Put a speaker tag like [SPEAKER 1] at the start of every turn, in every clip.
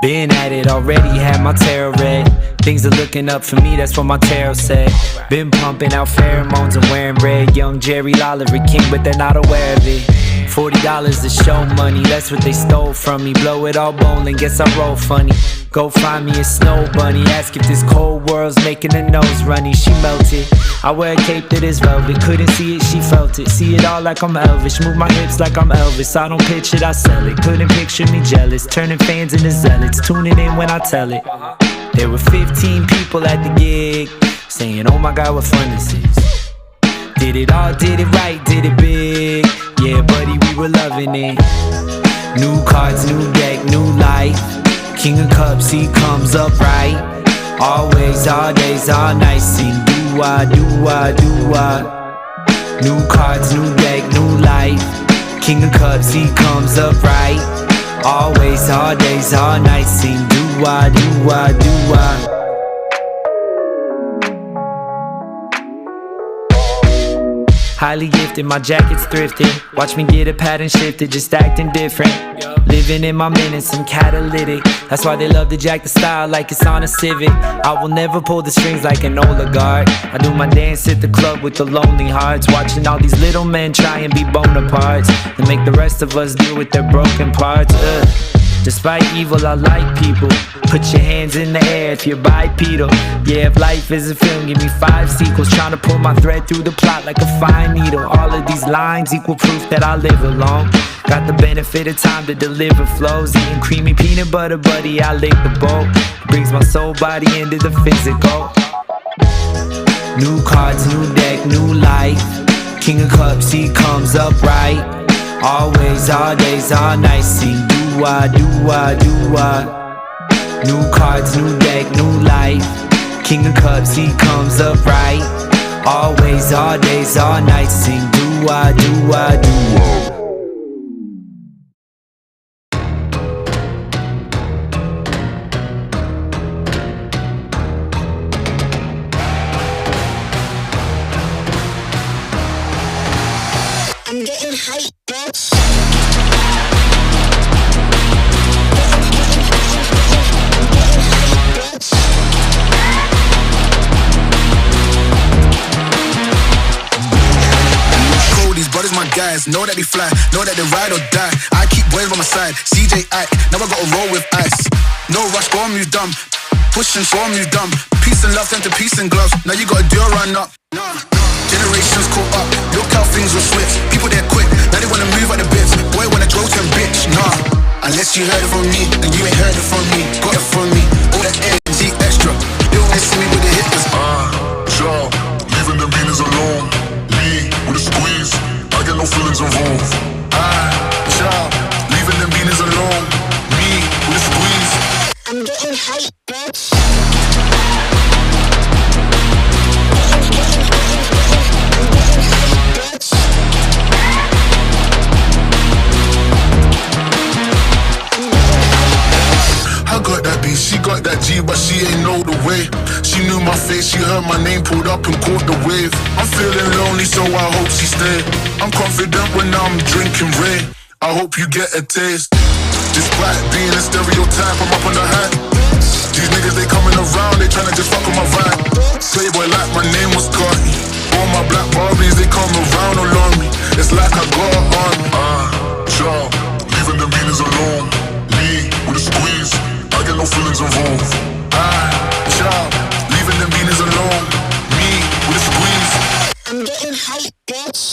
[SPEAKER 1] Been at it already, had my tarot read. Things are looking up for me, that's what my tarot said. Been pumping out pheromones and wearing red. Young Jerry Lawler, a king, but they're not aware of it. $40 is show money, that's what they stole from me. Blow it all bowling, guess I roll funny. Go find me a snow bunny, ask if this cold world's making her nose runny. She melted, I wear a cape that is velvet. Couldn't see it, she felt it. See it all like I'm Elvis, move my hips like I'm Elvis. I don't pitch it, I sell it. Couldn't picture me jealous, turning fans into zealots. Tuning in when I tell it. There were 15 people at the gig, saying, oh my God, what fun this is. Did it all, did it right, did it big. Yeah, buddy, we were loving it. New cards, new deck, new life. King of Cups, he comes up right. Always, all days, all nights. Sing do-wah, do-wah, do-wah. New cards, new deck, new life. King of Cups, he comes up right. Always, all days, all nights. Sing do-wah, do-wah, do-wah. Highly gifted, my jacket's thrifted. Watch me get a pattern shifted, just acting different. Living in my minutes, I'm catalytic. That's why they love to jack the style like it's on a Civic. I will never pull the strings like an oligarch. I do my dance at the club with the lonely hearts. Watching all these little men try and be Bonapartes and make the rest of us deal with their broken parts. Despite evil, I like people. Put your hands in the air if you're bipedal. Yeah, if life is a film, give me 5 sequels. Trying to pull my thread through the plot like a fine needle. All of these lines equal proof that I live alone. Got the benefit of time to deliver flows. Eating creamy peanut butter, buddy, I lick the bowl. It brings my soul body into the physical. New cards, new deck, new life. King of Cups, he comes up right. Always, all days, all nights. Sing do-wah, do-wah, do-wah. New cards, new deck, new life. King of Cups, he comes up right. Always, all days, all nights. Sing do-wah, do-wah, do-wah.
[SPEAKER 2] I'm getting hype, bitch.
[SPEAKER 3] Brothers, my guys, know that they fly, know that they ride or die. I keep boys by my side, CJ Ike, now I gotta roll with ice. No rush, go on, move dumb. Pushing, so move dumb. Peace and love turn to peace and gloves. Now you gotta do a run up. Generations caught up, look how things will switch. People they're quick, now they wanna move out the bits. Boy wanna grow to a bitch, nah. Unless you heard it from me, then you ain't heard it from me. Got it from me, all that energy extra. They wanna see me with the hitters.
[SPEAKER 4] Child, leaving them beanies alone. Me, with a squeeze, I get no feelings involved.
[SPEAKER 3] Child, leaving them beanies alone. Me, with a squeeze.
[SPEAKER 2] I'm getting hype, bitch.
[SPEAKER 4] I got that B, she got that G, but she ain't know the way. She knew my face, she heard my name, pulled up and caught the wave. I'm feeling lonely, so I hope she stay. I'm confident when I'm drinking Ray. I hope you get a taste. Despite being a stereotype, I'm up on the hat. These niggas, they coming around, they tryna just fuck with my vibe. Playboy like my name was Carty. All my black Barbies, they come around along me. It's like I got on me. Child, leaving them beanies alone. Me, with a squeeze, I get no feelings involved.
[SPEAKER 3] Child, leaving them beanies alone. Me, with a squeeze.
[SPEAKER 2] I'm getting hype, bitch.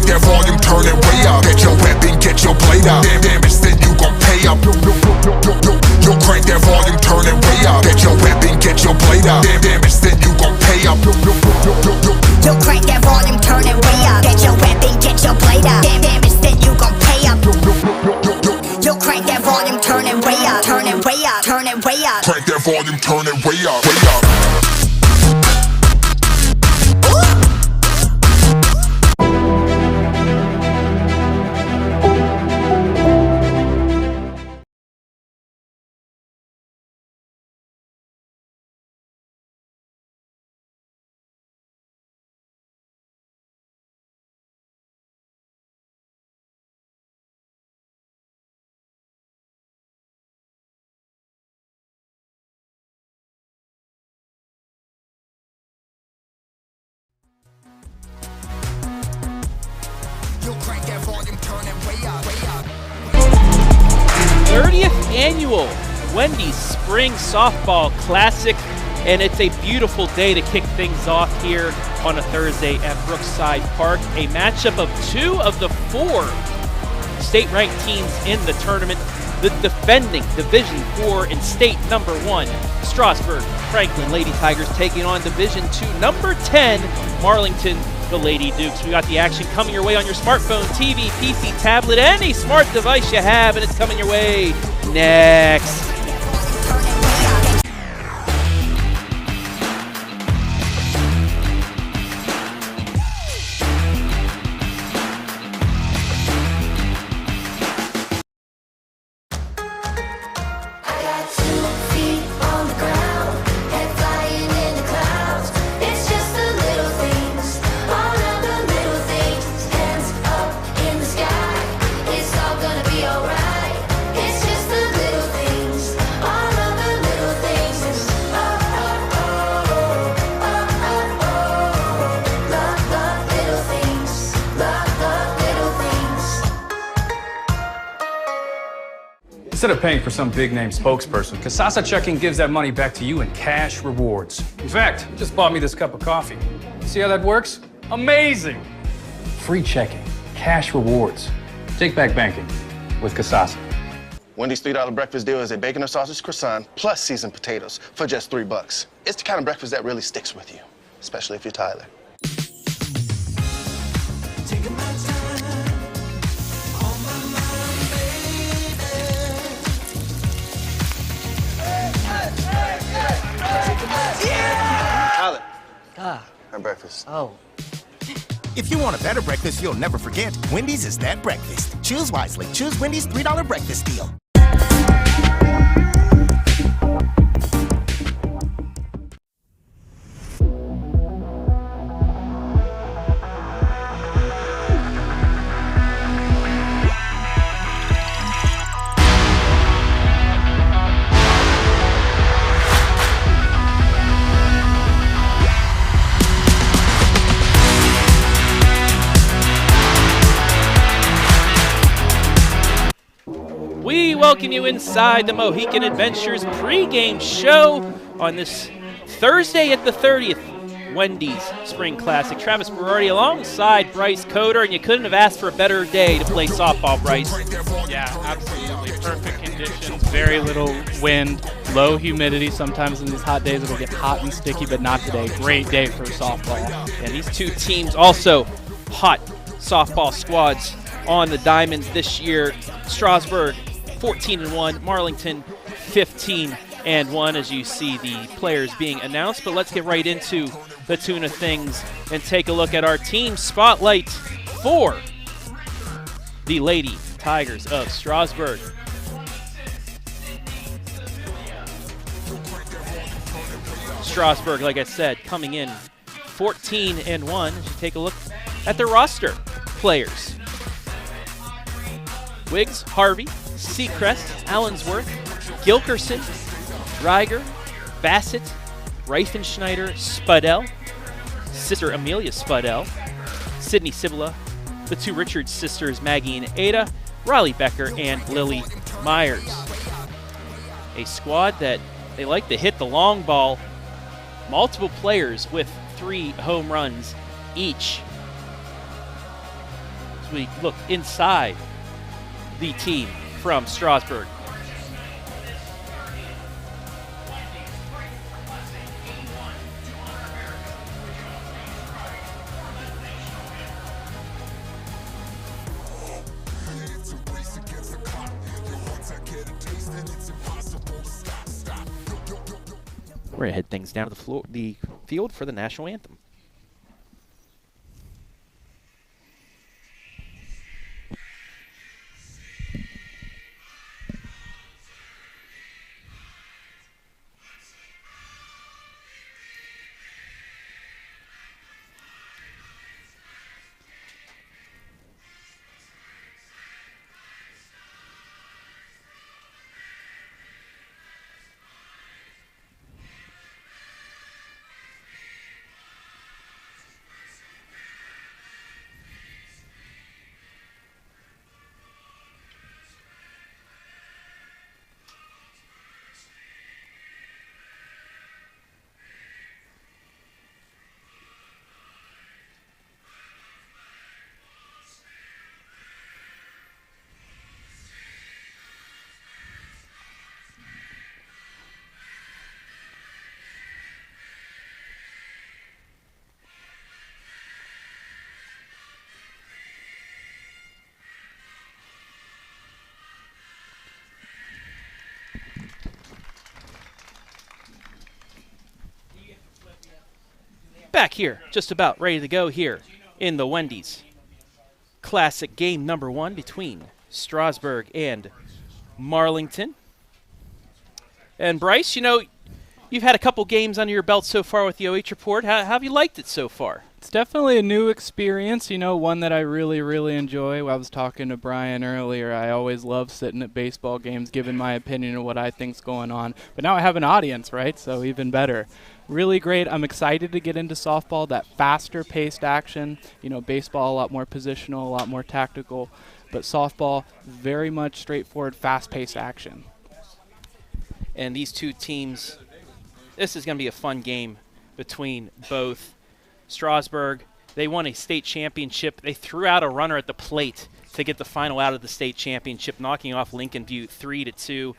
[SPEAKER 4] crank that volume, turn it way up. Get your weapon, get your blade out. Damn it, then you gon' pay up. Yo, crank that volume, turn it way up. Get your weapon, get your blade out. Damn it, then you gon' pay up.
[SPEAKER 2] Yo, crank that volume, turn it way up. Get your weapon, get your blade out. Damn it, then you gon' pay up. Yo, crank that volume, turn it way up. Turn it way up, turn it way up.
[SPEAKER 4] Crank that volume, turn it way up, way up.
[SPEAKER 3] Yo, crank that volume, turn it way up, way up.
[SPEAKER 5] 30th annual Wendy's Spring Softball Classic, and it's a beautiful day to kick things off here on a Thursday at Brookside Park. A matchup of 2 of the 4 state-ranked teams in the tournament. The defending Division 4 and state number 1 Strasburg-Franklin Lady Tigers taking on Division 2 number 10 Marlington the Lady Dukes. We got the action coming your way on your smartphone, TV, PC, tablet, any smart device you have, and it's coming your way next.
[SPEAKER 6] Instead of paying for some big-name spokesperson, Kasasa Checking gives that money back to you in cash rewards. In fact, you just bought me this cup of coffee. See how that works? Amazing! Free checking, cash rewards. Take back banking with Kasasa.
[SPEAKER 7] Wendy's $3 breakfast deal is a bacon or sausage croissant plus seasoned potatoes for just $3. It's the kind of breakfast that really sticks with you, especially if you're Tyler. Tyler. Our breakfast.
[SPEAKER 8] Oh.
[SPEAKER 9] If you want a better breakfast you'll never forget, Wendy's is that breakfast. Choose wisely. Choose Wendy's $3 breakfast deal.
[SPEAKER 5] We welcome you inside the Mohican Adventures pregame show on this Thursday at the 30th Wendy's Spring Classic. Travis Berardi alongside Bryce Coder, and you couldn't have asked for a better day to play softball, Bryce.
[SPEAKER 10] Yeah, absolutely. Perfect conditions, very little wind, low humidity. Sometimes in these hot days it'll get hot and sticky, but not today. Great day for softball.
[SPEAKER 5] And these two teams also hot softball squads on the diamonds this year. Strasburg 14-1, Marlington 15-1 as you see the players being announced. But let's get right into the tune of things and take a look at our team spotlight for the Lady Tigers of Strasburg. Strasburg, like I said, coming in 14-1. As you take a look at the roster players. Wiggs, Harvey, Seacrest, Allensworth, Gilkerson, Reiger, Bassett, Reifenschneider, Spudell, sister Amelia Spudell, Sydney Sibila, the two Richards sisters Maggie and Ada, Riley Becker, and Lily Myers. A squad that they like to hit the long ball. Multiple players with 3 home runs each. we look inside the team from Strasburg. We're going to head things down to the field for the national anthem. Back here, just about ready to go here in the Wendy's. Classic game number 1 between Strasburg and Marlington. And Bryce, you know, you've had a couple games under your belt so far with the OH Report. How have you liked it so far?
[SPEAKER 10] It's definitely a new experience, you know, one that I really, really enjoy. I was talking to Brian earlier. I always love sitting at baseball games, giving my opinion of what I think's going on. But now I have an audience, right? So even better. Really great. I'm excited to get into softball, that faster-paced action. You know, baseball, a lot more positional, a lot more tactical. But softball, very much straightforward, fast-paced action.
[SPEAKER 5] And these two teams, this is going to be a fun game between both. Strasburg, they won a state championship. They threw out a runner at the plate to get the final out of the state championship, knocking off Lincoln View 3-2.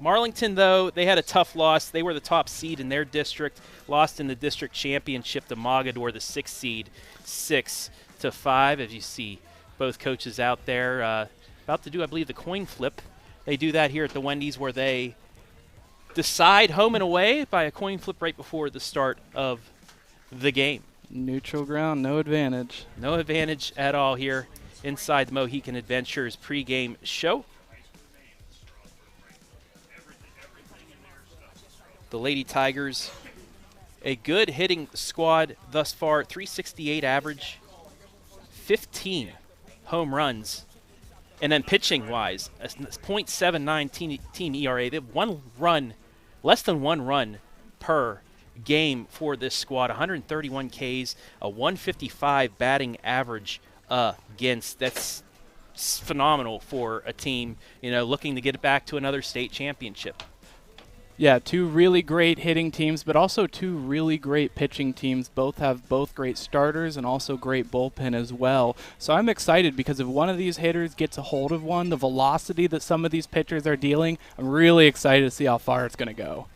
[SPEAKER 5] Marlington, though, they had a tough loss. They were the top seed in their district, lost in the district championship to Mogador, the 6th seed, 6-5. As you see, both coaches out there about to do, I believe, the coin flip. They do that here at the Wendy's, where they decide home and away by a coin flip right before the start of the game.
[SPEAKER 10] Neutral ground, no advantage.
[SPEAKER 5] No advantage at all here inside the Mohican Adventures pregame show. The Lady Tigers, a good hitting squad thus far, 368 average, 15 home runs. And then pitching-wise, a .79 team ERA. They have one run, less than one run per game for this squad. 131 Ks, a 155 batting average against. That's phenomenal for a team, you know, looking to get it back to another state championship.
[SPEAKER 10] Yeah, two really great hitting teams, but also two really great pitching teams. Both have great starters and also great bullpen as well. So I'm excited because if one of these hitters gets a hold of one, the velocity that some of these pitchers are dealing, I'm really excited to see how far it's going to go.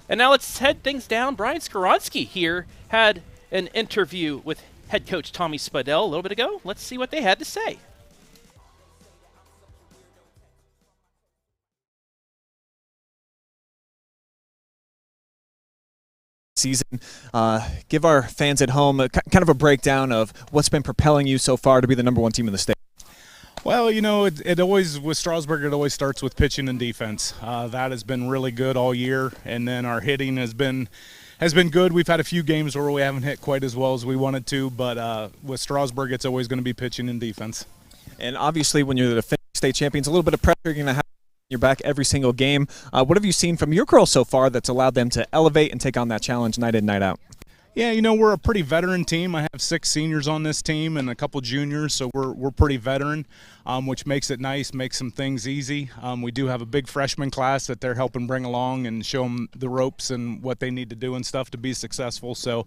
[SPEAKER 5] And now let's head things down. Brian Skoronsky here had an interview with head coach Tommy Spadell a little bit ago. Let's see what they had to say.
[SPEAKER 8] Season. Give our fans at home kind of a breakdown of what's been propelling you so far to be the #1 team in the state.
[SPEAKER 11] Well, you know, it always, with Strasburg, it always starts with pitching and defense. That has been really good all year, and then our hitting has been good. We've had a few games where we haven't hit quite as well as we wanted to, but with Strasburg, it's always going to be pitching and defense.
[SPEAKER 8] And obviously, when you're the defending state champions, a little bit of pressure you're going to have. You're back every single game. What have you seen from your girls so far that's allowed them to elevate and take on that challenge night in, night out?
[SPEAKER 11] Yeah, we're a pretty veteran team. I have 6 seniors on this team and a couple juniors, so we're pretty veteran, which makes it nice, makes some things easy. We do have a big freshman class that they're helping bring along and show them the ropes and what they need to do and stuff to be successful. So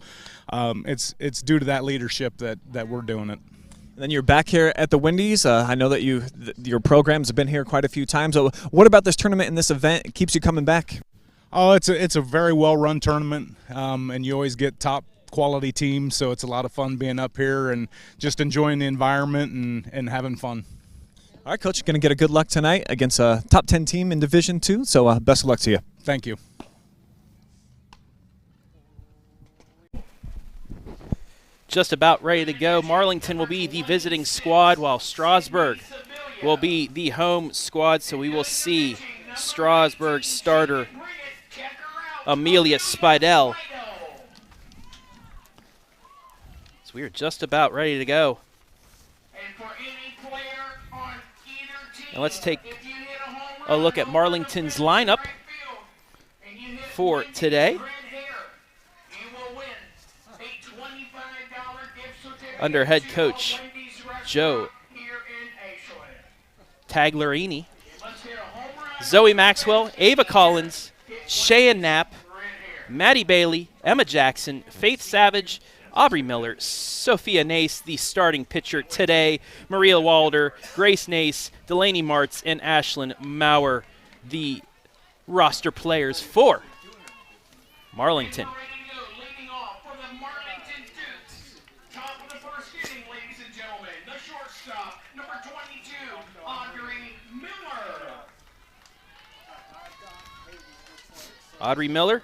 [SPEAKER 11] it's due to that leadership that we're doing it.
[SPEAKER 8] And then you're back here at the Wendy's. I know that your programs have been here quite a few times. So what about this tournament and this event keeps you coming back?
[SPEAKER 11] Oh, it's a very well-run tournament, and you always get top quality teams, so it's a lot of fun being up here and just enjoying the environment and having fun.
[SPEAKER 8] All right, Coach, you're going to get a good luck tonight against a top 10 team in Division II, so best of luck to you.
[SPEAKER 11] Thank you.
[SPEAKER 5] Just about ready to go. Marlington will be the visiting squad, while Strasburg will be the home squad, so we will see Strasburg starter Amelia Spidell. So we are just about ready to go. And let's take a look at Marlington's lineup for today. Under head coach Joe Taglerini, Zoe Maxwell, Ava Collins, Cheyenne Knapp, Maddie Bailey, Emma Jackson, Faith Savage, Aubrey Miller, Sophia Nace, the starting pitcher today, Maria Walder, Grace Nace, Delaney Martz, and Ashland Maurer, the roster players for Marlington. Audrey Miller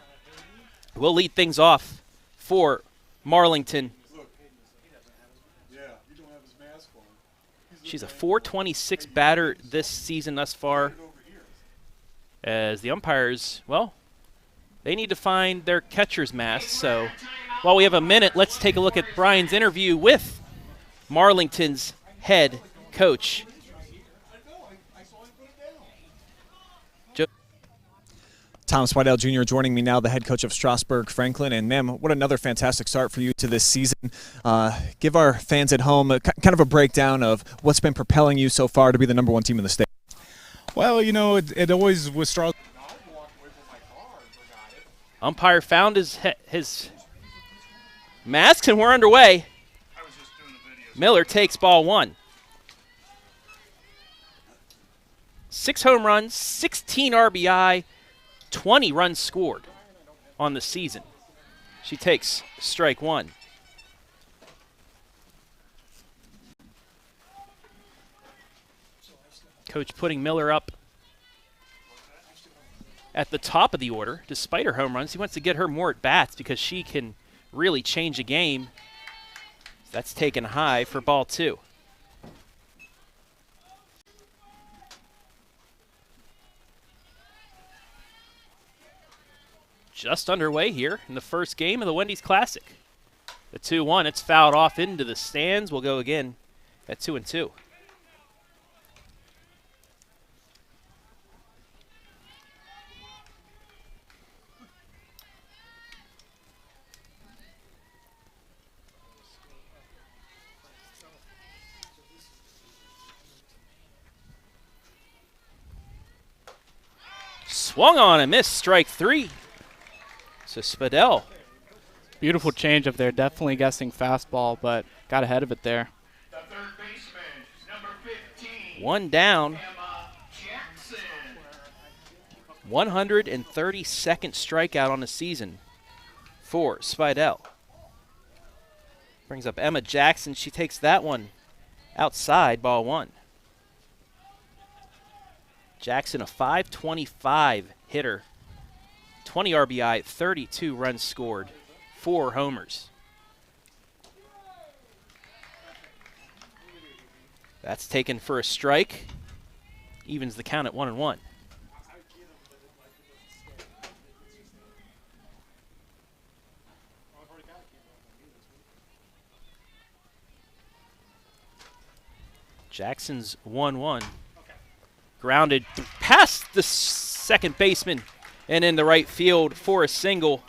[SPEAKER 5] will lead things off for Marlington. She's a .426 batter this season thus far. As the umpires, well, they need to find their catcher's mask. So while we have a minute, let's take a look at Brian's interview with Marlington's head coach.
[SPEAKER 8] Tom Spidell Jr. joining me now, the head coach of Strasburg-Franklin. And, ma'am, what another fantastic start for you to this season. Give our fans at home kind of a breakdown of what's been propelling you so far to be the #1 team in the state.
[SPEAKER 11] Well, it always was Strasburg.
[SPEAKER 5] Umpire found his masks, and we're underway. Miller takes ball 1. 6 home runs, 16 RBI, 20 runs scored on the season. She takes strike 1. Coach putting Miller up at the top of the order. Despite her home runs, he wants to get her more at bats because she can really change a game. That's taken high for ball 2. Just underway here in the first game of the Wendy's Classic. The 2-1, it's fouled off into the stands. We'll go again at 2-2. Swung on and missed, strike 3. So Spidell.
[SPEAKER 10] Beautiful change up there. Definitely guessing fastball, but got ahead of it there.
[SPEAKER 4] The third baseman, number 15.
[SPEAKER 5] 1 down. 132nd strikeout on the season for Spidell. Brings up Emma Jackson. She takes that one outside, ball 1. Jackson, a .525 hitter. 20 RBI, 32 runs scored, 4 homers. That's taken for a strike. Evens the count at 1-1. Jackson's 1-1. Grounded past the second baseman and in the right field for a single.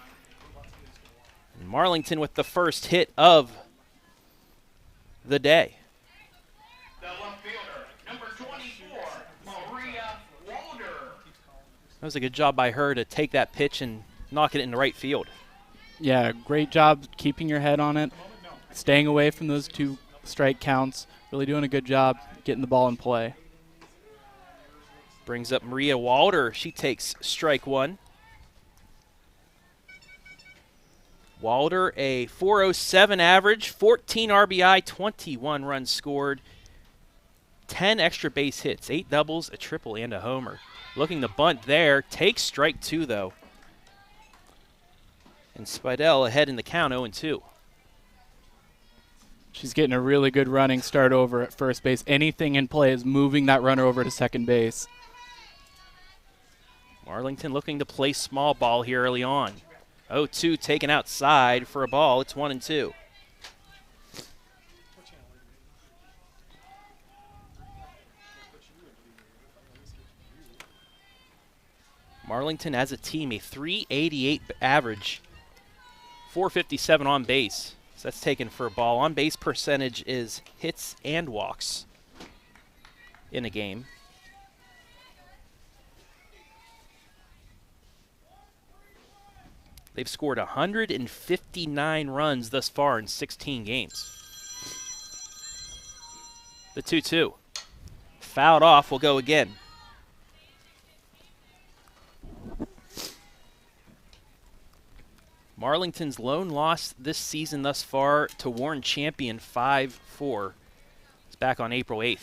[SPEAKER 5] Marlington with the first hit of the day.
[SPEAKER 12] The left fielder, number 24, Maria Walder.
[SPEAKER 5] That was a good job by her to take that pitch and knock it into right field.
[SPEAKER 10] Yeah, great job keeping your head on it, staying away from those 2 strike counts, really doing a good job getting the ball in play.
[SPEAKER 5] Brings up Maria Walder. She takes strike 1. Walder, a .407 average, 14 RBI, 21 runs scored, 10 extra base hits, 8 doubles, a triple, and a homer. Looking to bunt there. Takes strike 2, though. And Spidell ahead in the count, 0-2.
[SPEAKER 10] She's getting a really good running start over at first base. Anything in play is moving that runner over to second base.
[SPEAKER 5] Marlington looking to play small ball here early on. 0-2 taken outside for a ball. It's 1-2. Marlington as a team, a .388 average, .457 on base. So that's taken for a ball. On base percentage is hits and walks in a game. They've scored 159 runs thus far in 16 games. The 2-2. Fouled off, will go again. Marlington's lone loss this season thus far to Warren Champion 5-4. It's back on April 8th.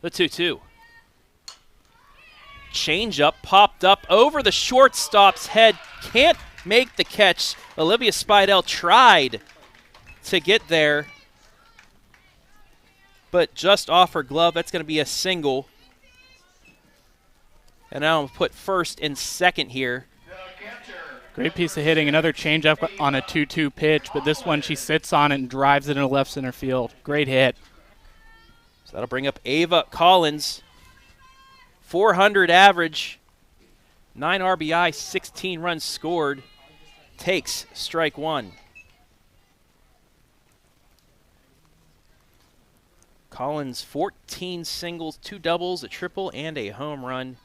[SPEAKER 5] The 2-2. Changeup popped up over the shortstop's head. Can't make the catch. Olivia Spidell tried to get there, but just off her glove. That's going to be a single. And now I'll put first and second here.
[SPEAKER 10] Great piece of hitting. Another changeup on a 2-2 pitch, but this one she sits on it and drives it into left center field. Great hit.
[SPEAKER 5] So that'll bring up Ava Collins. 400 average, 9 RBI, 16 runs scored. Takes strike 1. Collins, 14 singles, 2 doubles, a triple, and a home run.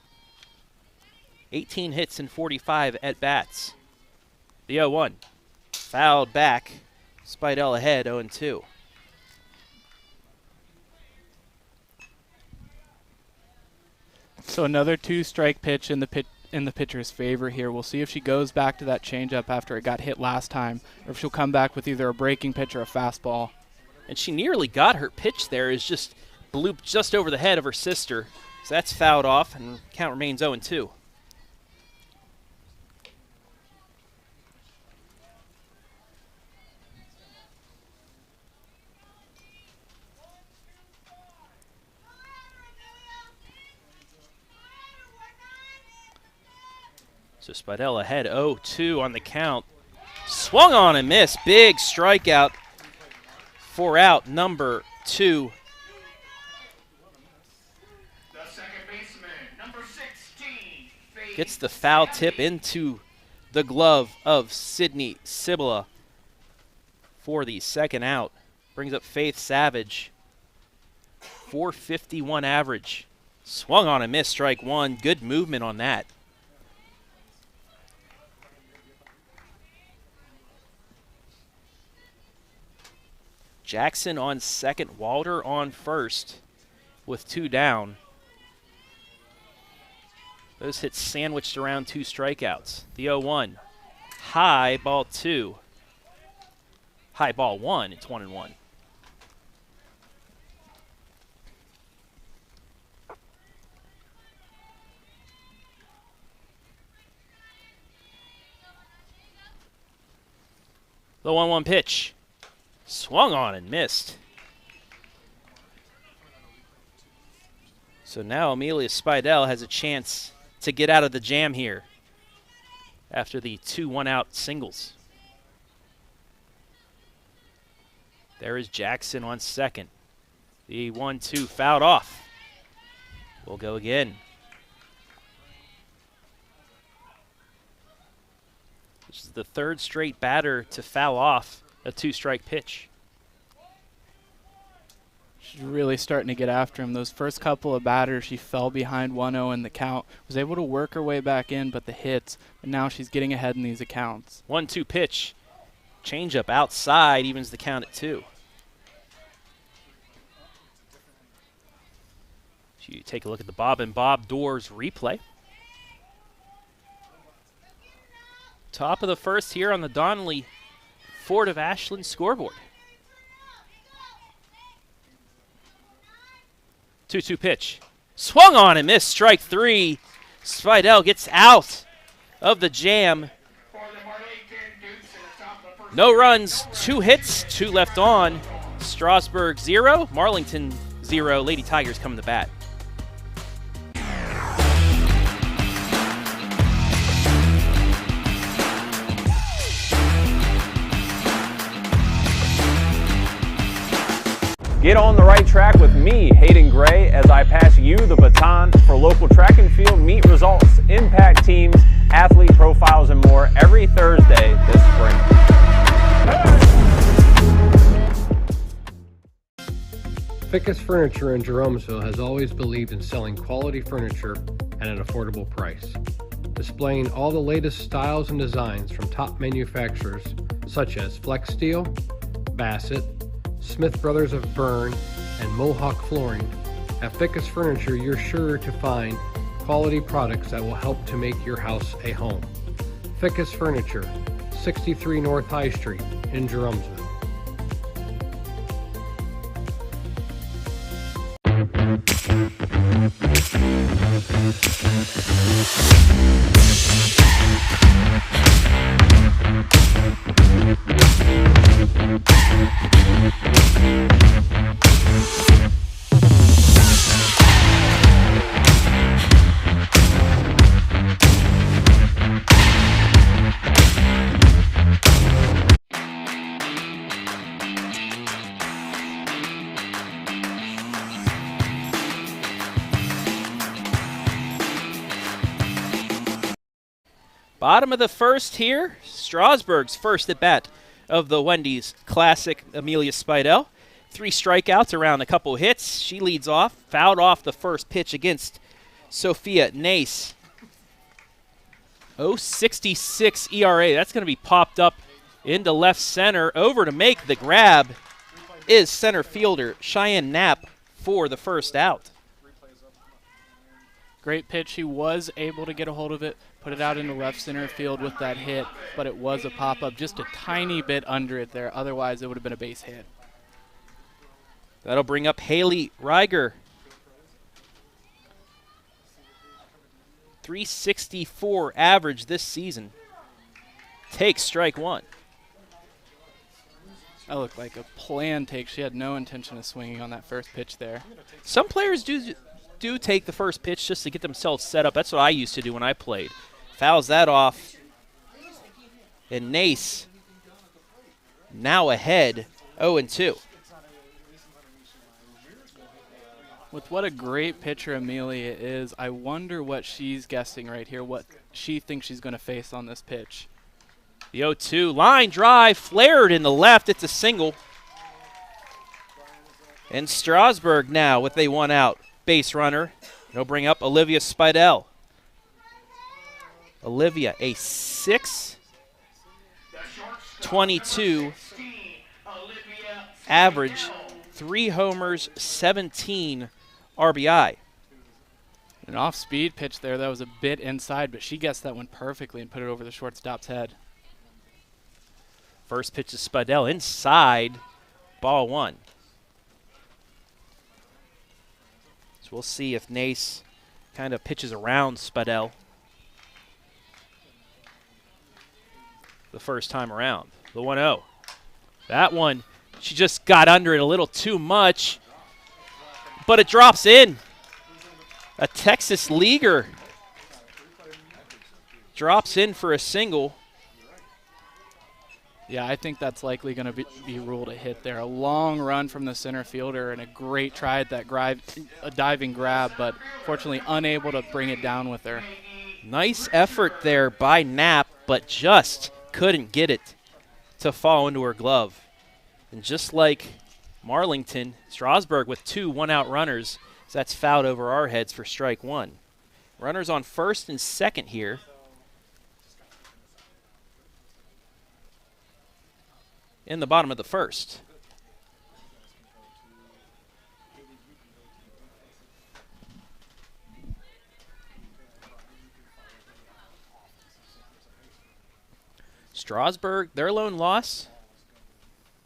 [SPEAKER 5] 18 hits and 45 at-bats. The 0-1. Fouled back. Spidell ahead, 0-2.
[SPEAKER 10] So another 2-strike pitch in the pitcher's favor here. We'll see if she goes back to that changeup after it got hit last time, or if she'll come back with either a breaking pitch or a fastball.
[SPEAKER 5] And she nearly got her pitch there. Is just blew just over the head of her sister. So that's fouled off, and count remains 0-2. So Spidell ahead 0-2 on the count. Swung on and missed. Big strikeout for out number 2.
[SPEAKER 12] The second baseman, number 16.
[SPEAKER 5] Gets the foul tip into the glove of Sydney Sibila for the second out. Brings up Faith Savage. 451 average. Swung on and missed, strike 1. Good movement on that. Jackson on second, Walder on first with 2 down. Those hits sandwiched around 2 strikeouts. The 0-1. High ball 2. High ball 1. It's 1-1. The 1-1 pitch. Swung on and missed. So now Amelia Spidell has a chance to get out of the jam here after the 2 1-out singles. There is Jackson on second. The 1-2 fouled off. We'll go again. which is the third straight batter to foul off a 2-strike pitch.
[SPEAKER 10] She's really starting to get after him. Those first couple of batters, she fell behind 1-0 in the count, was able to work her way back in, but the hits, and now she's getting ahead in these accounts.
[SPEAKER 5] 1-2 pitch. Changeup outside, evens the count at 2. You take a look at the Bob and Bob Doors replay. Top of the first here on the Donley Fort of Ashland scoreboard. 2-2 pitch. Swung on and missed. Strike 3. Spidell gets out of the jam. No runs, 2 hits, 2 left on. Strasburg 0, Marlington 0. Lady Tigers coming to bat.
[SPEAKER 13] Get on the right track with me, Hayden Gray, as I pass you the baton for local track and field meet results, impact teams, athlete profiles, and more every Thursday this spring.
[SPEAKER 14] Fickes Furniture in Jeromesville has always believed in selling quality furniture at an affordable price. Displaying all the latest styles and designs from top manufacturers such as Flex Steel, Bassett, Smith Brothers of Bern, and Mohawk Flooring. At Fickes Furniture, you're sure to find quality products that will help to make your house a home. Fickes Furniture, 63 North High Street in Jeromesville.
[SPEAKER 5] Bottom of the first here, Strasburg's first at bat of the Wendy's Classic, Amelia Spidell. 3 strikeouts around a couple hits. She leads off, fouled off the first pitch against Sophia Nace. 0.66 ERA. That's going to be popped up into left center. Over to make the grab is center fielder Cheyenne Knapp for the first out.
[SPEAKER 10] Great pitch. He was able to get a hold of it, put it out into left center field with that hit, but it was a pop-up just a tiny bit under it there. Otherwise, it would have been a base hit.
[SPEAKER 5] That'll bring up Haley Reiger. 364 average this season. Takes strike 1.
[SPEAKER 10] That looked like a planned take. She had no intention of swinging on that first pitch there.
[SPEAKER 5] Some players do take the first pitch just to get themselves set up. That's what I used to do when I played. Fouls that off. And Nace now ahead 0-2.
[SPEAKER 10] With what a great pitcher Amelia is, I wonder what she's guessing right here, what she thinks she's going to face on this pitch.
[SPEAKER 5] The 0-2 line drive flared in the left. It's a single. And Strasburg now with a 1-out base runner. It'll bring up Olivia Spidell. Olivia, a 6.22 average, 3 homers, 17 RBI.
[SPEAKER 10] An off-speed pitch there that was a bit inside, but she guessed that one perfectly and put it over the shortstop's head.
[SPEAKER 5] First pitch to Spidell inside, ball 1. So we'll see if Nace kind of pitches around Spidell the first time around. The 1-0. That one, she just got under it a little too much, but it drops in. A Texas leaguer drops in for a single.
[SPEAKER 10] Yeah, I think that's likely going to be ruled a hit there. A long run from the center fielder and a great try at that diving grab, but fortunately unable to bring it down with her.
[SPEAKER 5] Nice effort there by Knapp, but just couldn't get it to fall into her glove. And just like Marlington, Strasburg with 2 one-out runners, so that's fouled over our heads for strike 1. Runners on first and second here. In the bottom of the first. Strasburg, their lone loss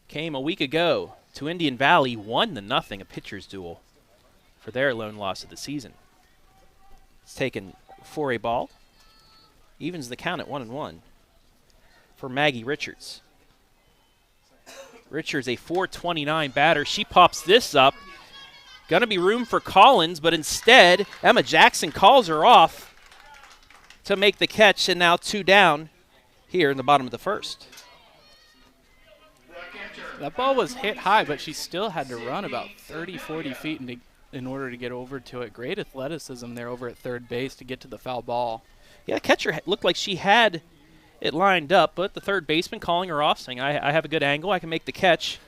[SPEAKER 5] came a week ago to Indian Valley, 1-0, a pitcher's duel for their lone loss of the season. It's taken for a ball. Evens the count at 1-1 for Maggie Richards. Richards, a .429 batter. She pops this up. Gonna be room for Collins, but instead, Emma Jackson calls her off to make the catch, and now 2 down here in the bottom of the first.
[SPEAKER 10] That ball was hit high, but she still had to run about 30, 40 feet in order to get over to it. Great athleticism there over at third base to get to the foul ball.
[SPEAKER 5] Yeah, the catcher looked like she had it lined up, but the third baseman calling her off, saying, I have a good angle, I can make the catch.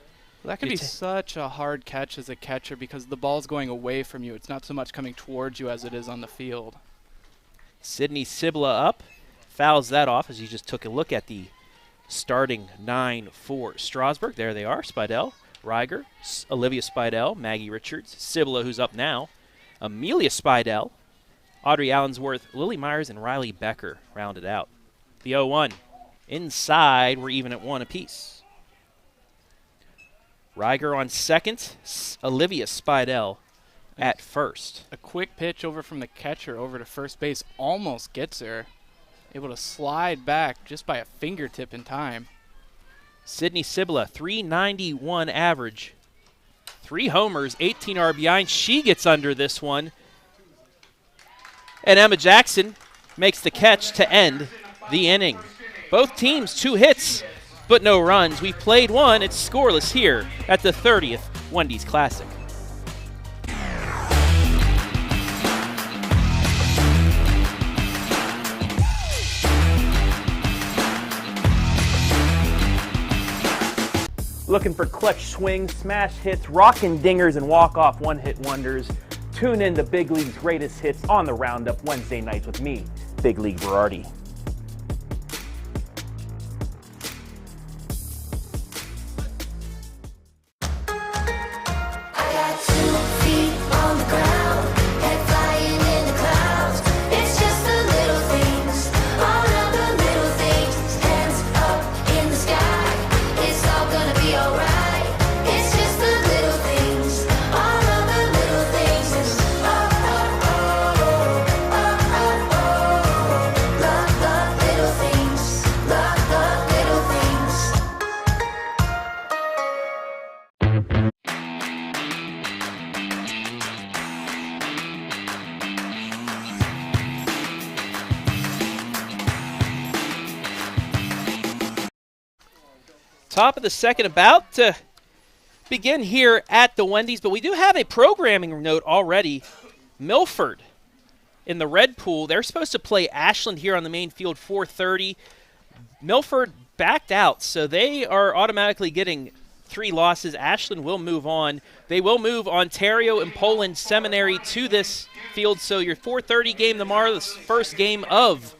[SPEAKER 10] Well, that can be such a hard catch as a catcher because the ball's going away from you. It's not so much coming towards you as it is on the field.
[SPEAKER 5] Sydney Sibla up, fouls that off as you just took a look at the starting 9 for Strasburg. There they are, Spidell, Reiger, Olivia Spidell, Maggie Richards, Sibla, who's up now, Amelia Spidell, Audrey Allensworth, Lily Myers, and Riley Becker rounded out. The 0-1. Inside, we're even at 1 apiece. Reiger on second, Olivia Spidell at first.
[SPEAKER 10] A quick pitch over from the catcher over to first base almost gets her. Able to slide back just by a fingertip in time.
[SPEAKER 5] Sydney Sibla, .391 average. 3 homers, 18 RBI. She gets under this one. And Emma Jackson makes the catch to end the inning. Both teams 2 hits, but no runs. We've played 1. It's scoreless here at the 30th Wendy's Classic.
[SPEAKER 13] Looking for clutch swings, smash hits, rockin' dingers, and walk-off one-hit wonders? Tune in to Big League's greatest hits on the Roundup Wednesday nights with me, Big League Berardi.
[SPEAKER 5] Top of the second, about to begin here at the Wendy's, but we do have a programming note already. Milford in the red pool, they're supposed to play Ashland here on the main field, 4:30. Milford backed out, so they are automatically getting 3 losses. Ashland will move on. They will move Ontario and Poland Seminary to this field, so your 4:30 game tomorrow, the first game of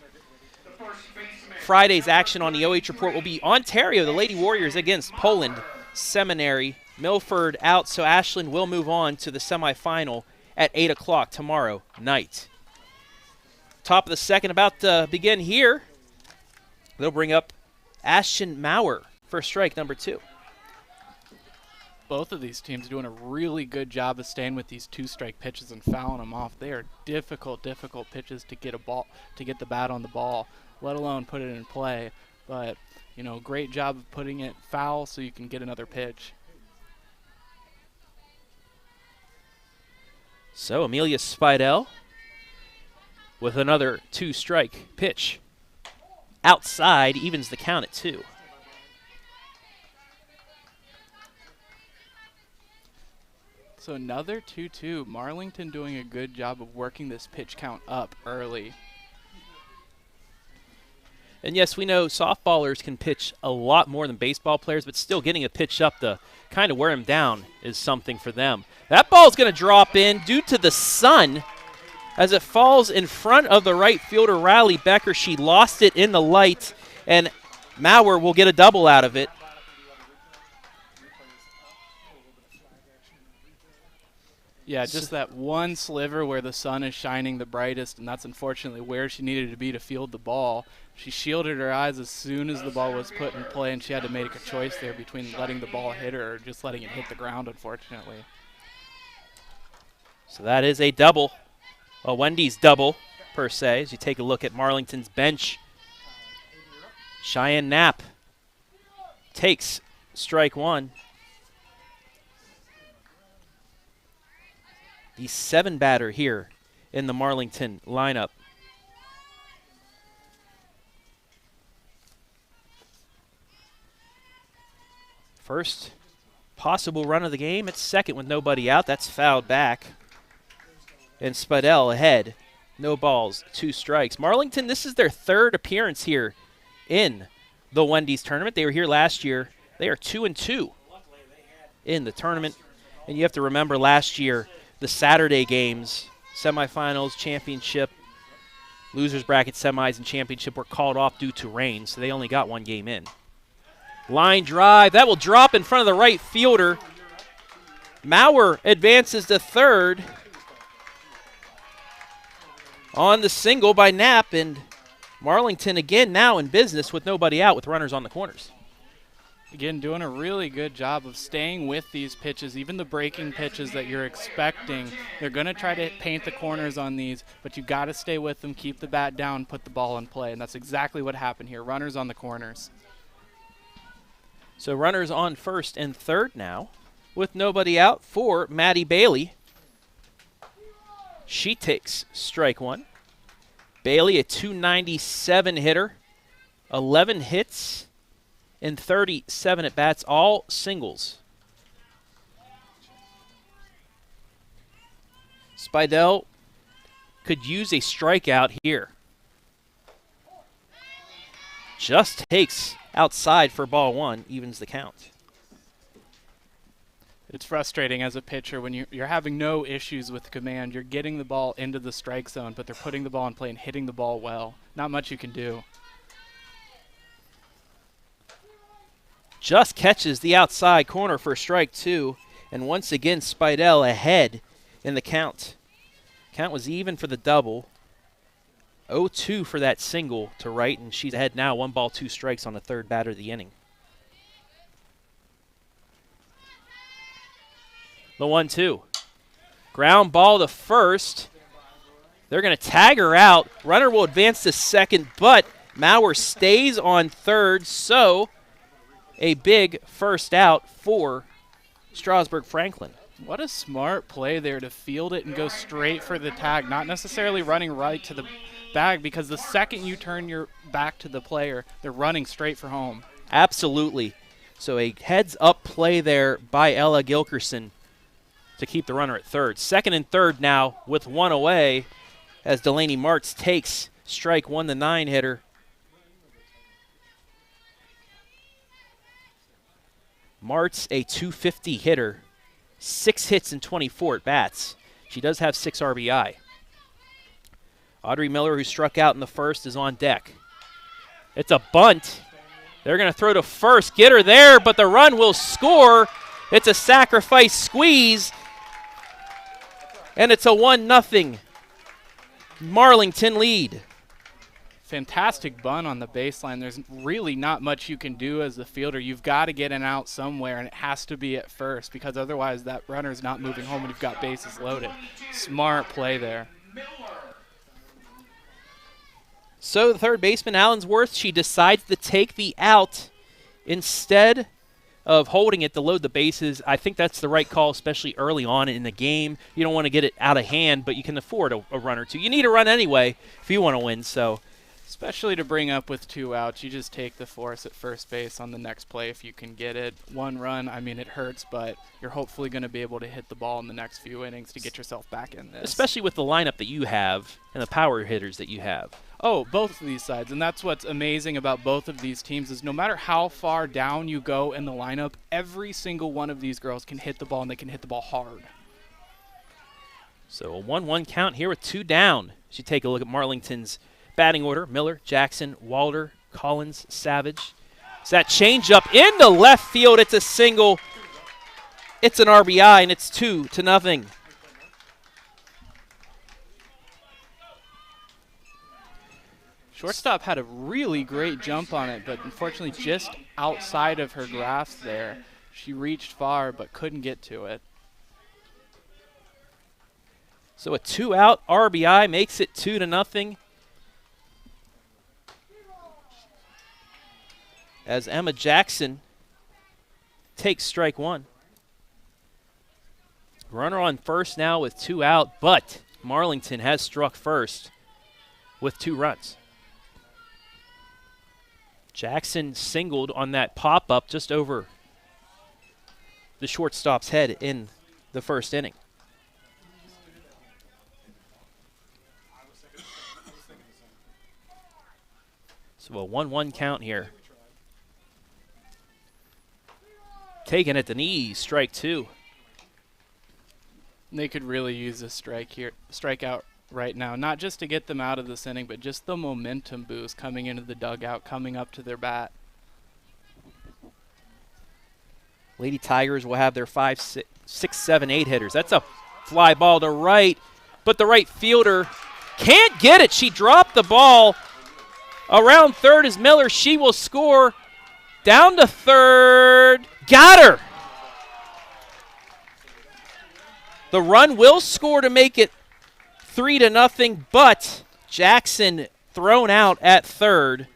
[SPEAKER 5] Friday's action on the OH Report will be Ontario, the Lady Warriors, against Poland Seminary. Milford out, so Ashland will move on to the semifinal at 8 o'clock tomorrow night. Top of the second about to begin here. They'll bring up Ashton Maurer for strike number 2.
[SPEAKER 10] Both of these teams doing a really good job of staying with these 2-strike pitches and fouling them off. They are difficult pitches to get the bat on the ball, let alone put it in play. But, great job of putting it foul so you can get another pitch.
[SPEAKER 5] So Amelia Spidell with another 2-strike pitch. Outside, evens the count at 2.
[SPEAKER 10] So another 2-2. Marlington doing a good job of working this pitch count up early.
[SPEAKER 5] And yes, we know softballers can pitch a lot more than baseball players, but still getting a pitch up to kind of wear him down is something for them. That ball's going to drop in due to the sun as it falls in front of the right fielder, Riley Becker. She lost it in the light, and Maurer will get a double out of it.
[SPEAKER 10] Yeah, just that one sliver where the sun is shining the brightest, and that's unfortunately where she needed to be to field the ball. She shielded her eyes as soon as the ball was put in play, and she had to make a choice there between letting the ball hit her or just letting it hit the ground, unfortunately.
[SPEAKER 5] So that is a double, a Wendy's double, per se, as you take a look at Marlington's bench. Cheyenne Knapp takes strike one. The 7-batter here in the Marlington lineup. First possible run of the game. It's second with nobody out. That's fouled back. And Spadell ahead. No balls, 2 strikes. Marlington, this is their 3rd appearance here in the Wendy's tournament. They were here last year. They are 2-2 in the tournament. And you have to remember last year, the Saturday games, semifinals, championship, losers bracket, semis, and championship were called off due to rain, so they only got 1 game in. Line drive. That will drop in front of the right fielder. Maurer advances to third on the single by Knapp, and Marlington again now in business with nobody out with runners on the corners.
[SPEAKER 10] Again, doing a really good job of staying with these pitches, even the breaking pitches that you're expecting. They're going to try to paint the corners on these, but you've got to stay with them, keep the bat down, put the ball in play, and that's exactly what happened here. Runners on the corners.
[SPEAKER 5] So runners on first and third now with nobody out for Maddie Bailey. She takes strike one. Bailey, a .297 hitter, 11 hits in 37 at-bats, all singles. Spidell could use a strikeout here. Just takes outside for ball one, evens the count.
[SPEAKER 10] It's frustrating as a pitcher when you're having no issues with command. You're getting the ball into the strike zone, but they're putting the ball in play and hitting the ball well. Not much you can do.
[SPEAKER 5] Just catches the outside corner for strike two, and once again Spidell ahead in the count. Count was even for the double. 0-2 for that single to right, and she's ahead now, 1 ball, 2 strikes on the 3rd batter of the inning. The 1-2. Ground ball to first. They're going to tag her out. Runner will advance to second, but Maurer stays on third, so a big first out for Strasburg-Franklin.
[SPEAKER 10] What a smart play there to field it and go straight for the tag, not necessarily running right to the bag, because the second you turn your back to the player, they're running straight for home.
[SPEAKER 5] Absolutely. So a heads-up play there by Ella Gilkerson to keep the runner at third. Second and third now with 1 away as Delaney Martz takes strike one, the 9-hitter. Martz, a .250 hitter, 6 hits and 24 at-bats. She does have 6 RBI. Audrey Miller, who struck out in the first, is on deck. It's a bunt. They're going to throw to first, get her there, but the run will score. It's a sacrifice squeeze, and it's a 1-0 Marlington lead.
[SPEAKER 10] Fantastic bunt on the baseline. There's really not much you can do as the fielder. You've got to get an out somewhere, and it has to be at first, because otherwise that runner's not moving home and you've got bases loaded. Smart play there.
[SPEAKER 5] So the third baseman, Allensworth, she decides to take the out instead of holding it to load the bases. I think that's the right call, especially early on in the game. You don't want to get it out of hand, but you can afford a run or two. You need a run anyway if you want to win, so
[SPEAKER 10] Especially to bring up with 2 outs, you just take the force at first base on the next play if you can get it. 1 run, I mean, it hurts, but you're hopefully going to be able to hit the ball in the next few innings to get yourself back in this.
[SPEAKER 5] Especially with the lineup that you have and the power hitters that you have.
[SPEAKER 10] Oh, both of these sides, and that's what's amazing about both of these teams is no matter how far down you go in the lineup, every single one of these girls can hit the ball, and they can hit the ball hard.
[SPEAKER 5] So a 1-1 count here with 2 down. As you take a look at Marlington's batting order: Miller, Jackson, Walter, Collins, Savage. It's that changeup into left field. It's a single. It's an RBI, and it's 2-0.
[SPEAKER 10] Shortstop had a really great jump on it, but unfortunately just outside of her grasp there. She reached far but couldn't get to it.
[SPEAKER 5] So a 2-out RBI makes it 2-0. As Emma Jackson takes strike 1. Runner on first now with 2 out, but Marlington has struck first with 2 runs. Jackson singled on that pop-up just over the shortstop's head in the first inning. So a 1-1 count here. Taken at the knees, strike 2.
[SPEAKER 10] They could really use a strikeout right now, not just to get them out of this inning, but just the momentum boost coming into the dugout, coming up to their bat.
[SPEAKER 5] Lady Tigers will have their 5, 6, 7, 8 hitters. That's a fly ball to right, but the right fielder can't get it. She dropped the ball. Around third is Miller. She will score. Down to third. Got her. The run will score to make it 3-0, but Jackson thrown out at third.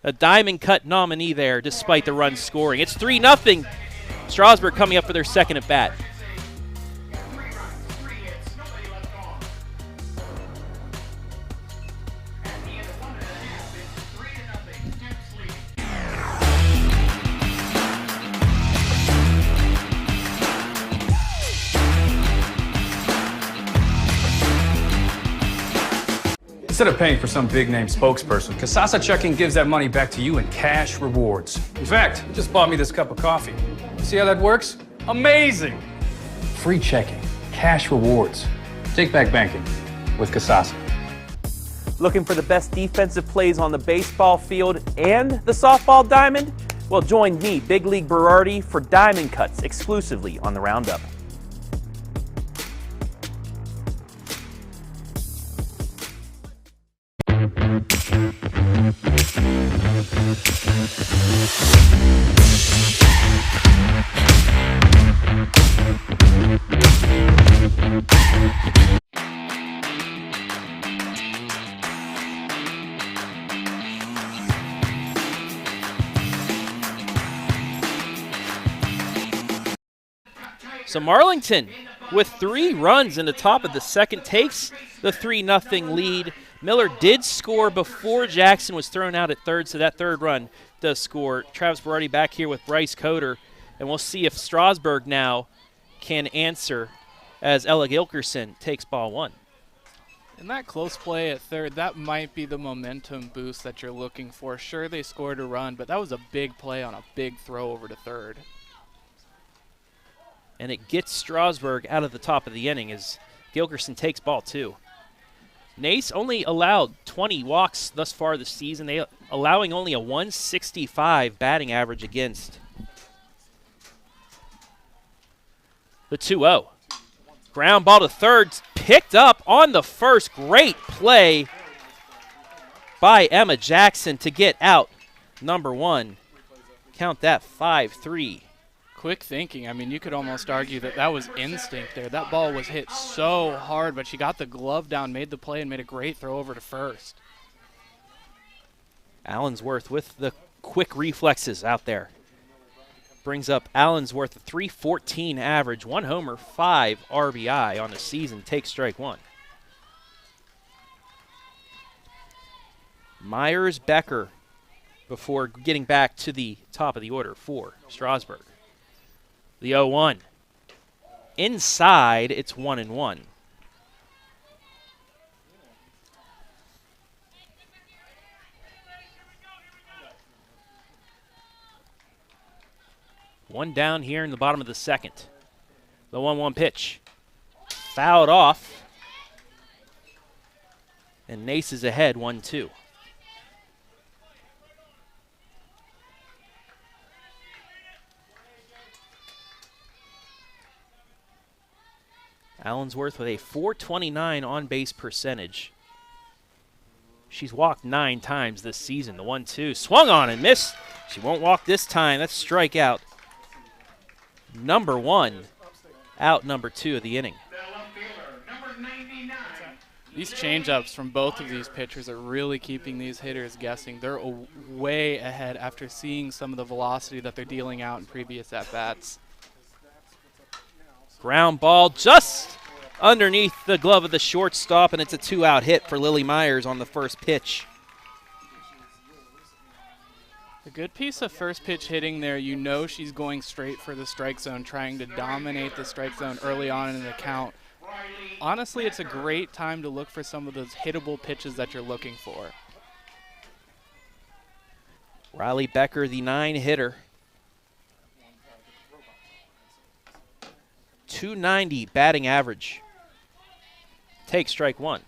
[SPEAKER 5] A diamond cut nominee there despite the run scoring. It's 3-0. Strasburg coming up for their second at bat.
[SPEAKER 6] Instead of paying for some big-name spokesperson, Kasasa Checking gives that money back to you in cash rewards. In fact, it just bought me this cup of coffee. See how that works? Amazing! Free checking, cash rewards. Take back banking with Kasasa.
[SPEAKER 13] Looking for the best defensive plays on the baseball field and the softball diamond? Well, join me, Big League Berardi, for diamond cuts exclusively on the Roundup.
[SPEAKER 5] So Marlington, with 3 runs in the top of the second, takes the 3-0 lead. Miller did score before Jackson was thrown out at third, so that third run does score. Travis Berardi back here with Bryce Coder, and we'll see if Strasburg now can answer as Ella Gilkerson takes ball 1.
[SPEAKER 10] And that close play at third, that might be the momentum boost that you're looking for. Sure, they scored a run, but that was a big play on a big throw over to third.
[SPEAKER 5] And it gets Strasburg out of the top of the inning as Gilkerson takes ball 2. Nace only allowed 20 walks thus far this season, they allowing only a 165 batting average against. The 2-0. Ground ball to third, picked up on the first. Great play by Emma Jackson to get out number 1. Count that 5-3.
[SPEAKER 10] Quick thinking. I mean, you could almost argue that that was instinct there. That ball was hit so hard, but she got the glove down, made the play, and made a great throw over to first.
[SPEAKER 5] Allensworth with the quick reflexes out there. Brings up Allensworth a .314 average, 1 homer, 5 RBI on the season. Takes strike 1. Myers-Becker before getting back to the top of the order for Strasburg. The 0-1. Inside, it's 1-1. One down here in the bottom of the second. The 1-1 pitch. Fouled off. And Nace is ahead 1-2. Allensworth with a .429 on-base percentage. She's walked 9 times this season. The 1-2 swung on and missed. She won't walk this time. That's strikeout number 1. Out number 2 of the inning.
[SPEAKER 10] These changeups from both of these pitchers are really keeping these hitters guessing. They're way ahead after seeing some of the velocity that they're dealing out in previous at-bats.
[SPEAKER 5] Ground ball just underneath the glove of the shortstop, and it's a 2-out hit for Lily Myers on the first pitch.
[SPEAKER 10] A good piece of first pitch hitting there. You know she's going straight for the strike zone, trying to dominate the strike zone early on in the count. Honestly, it's a great time to look for some of those hittable pitches that you're looking for.
[SPEAKER 5] Riley Becker, the 9-hitter. .290 batting average. Take strike 1.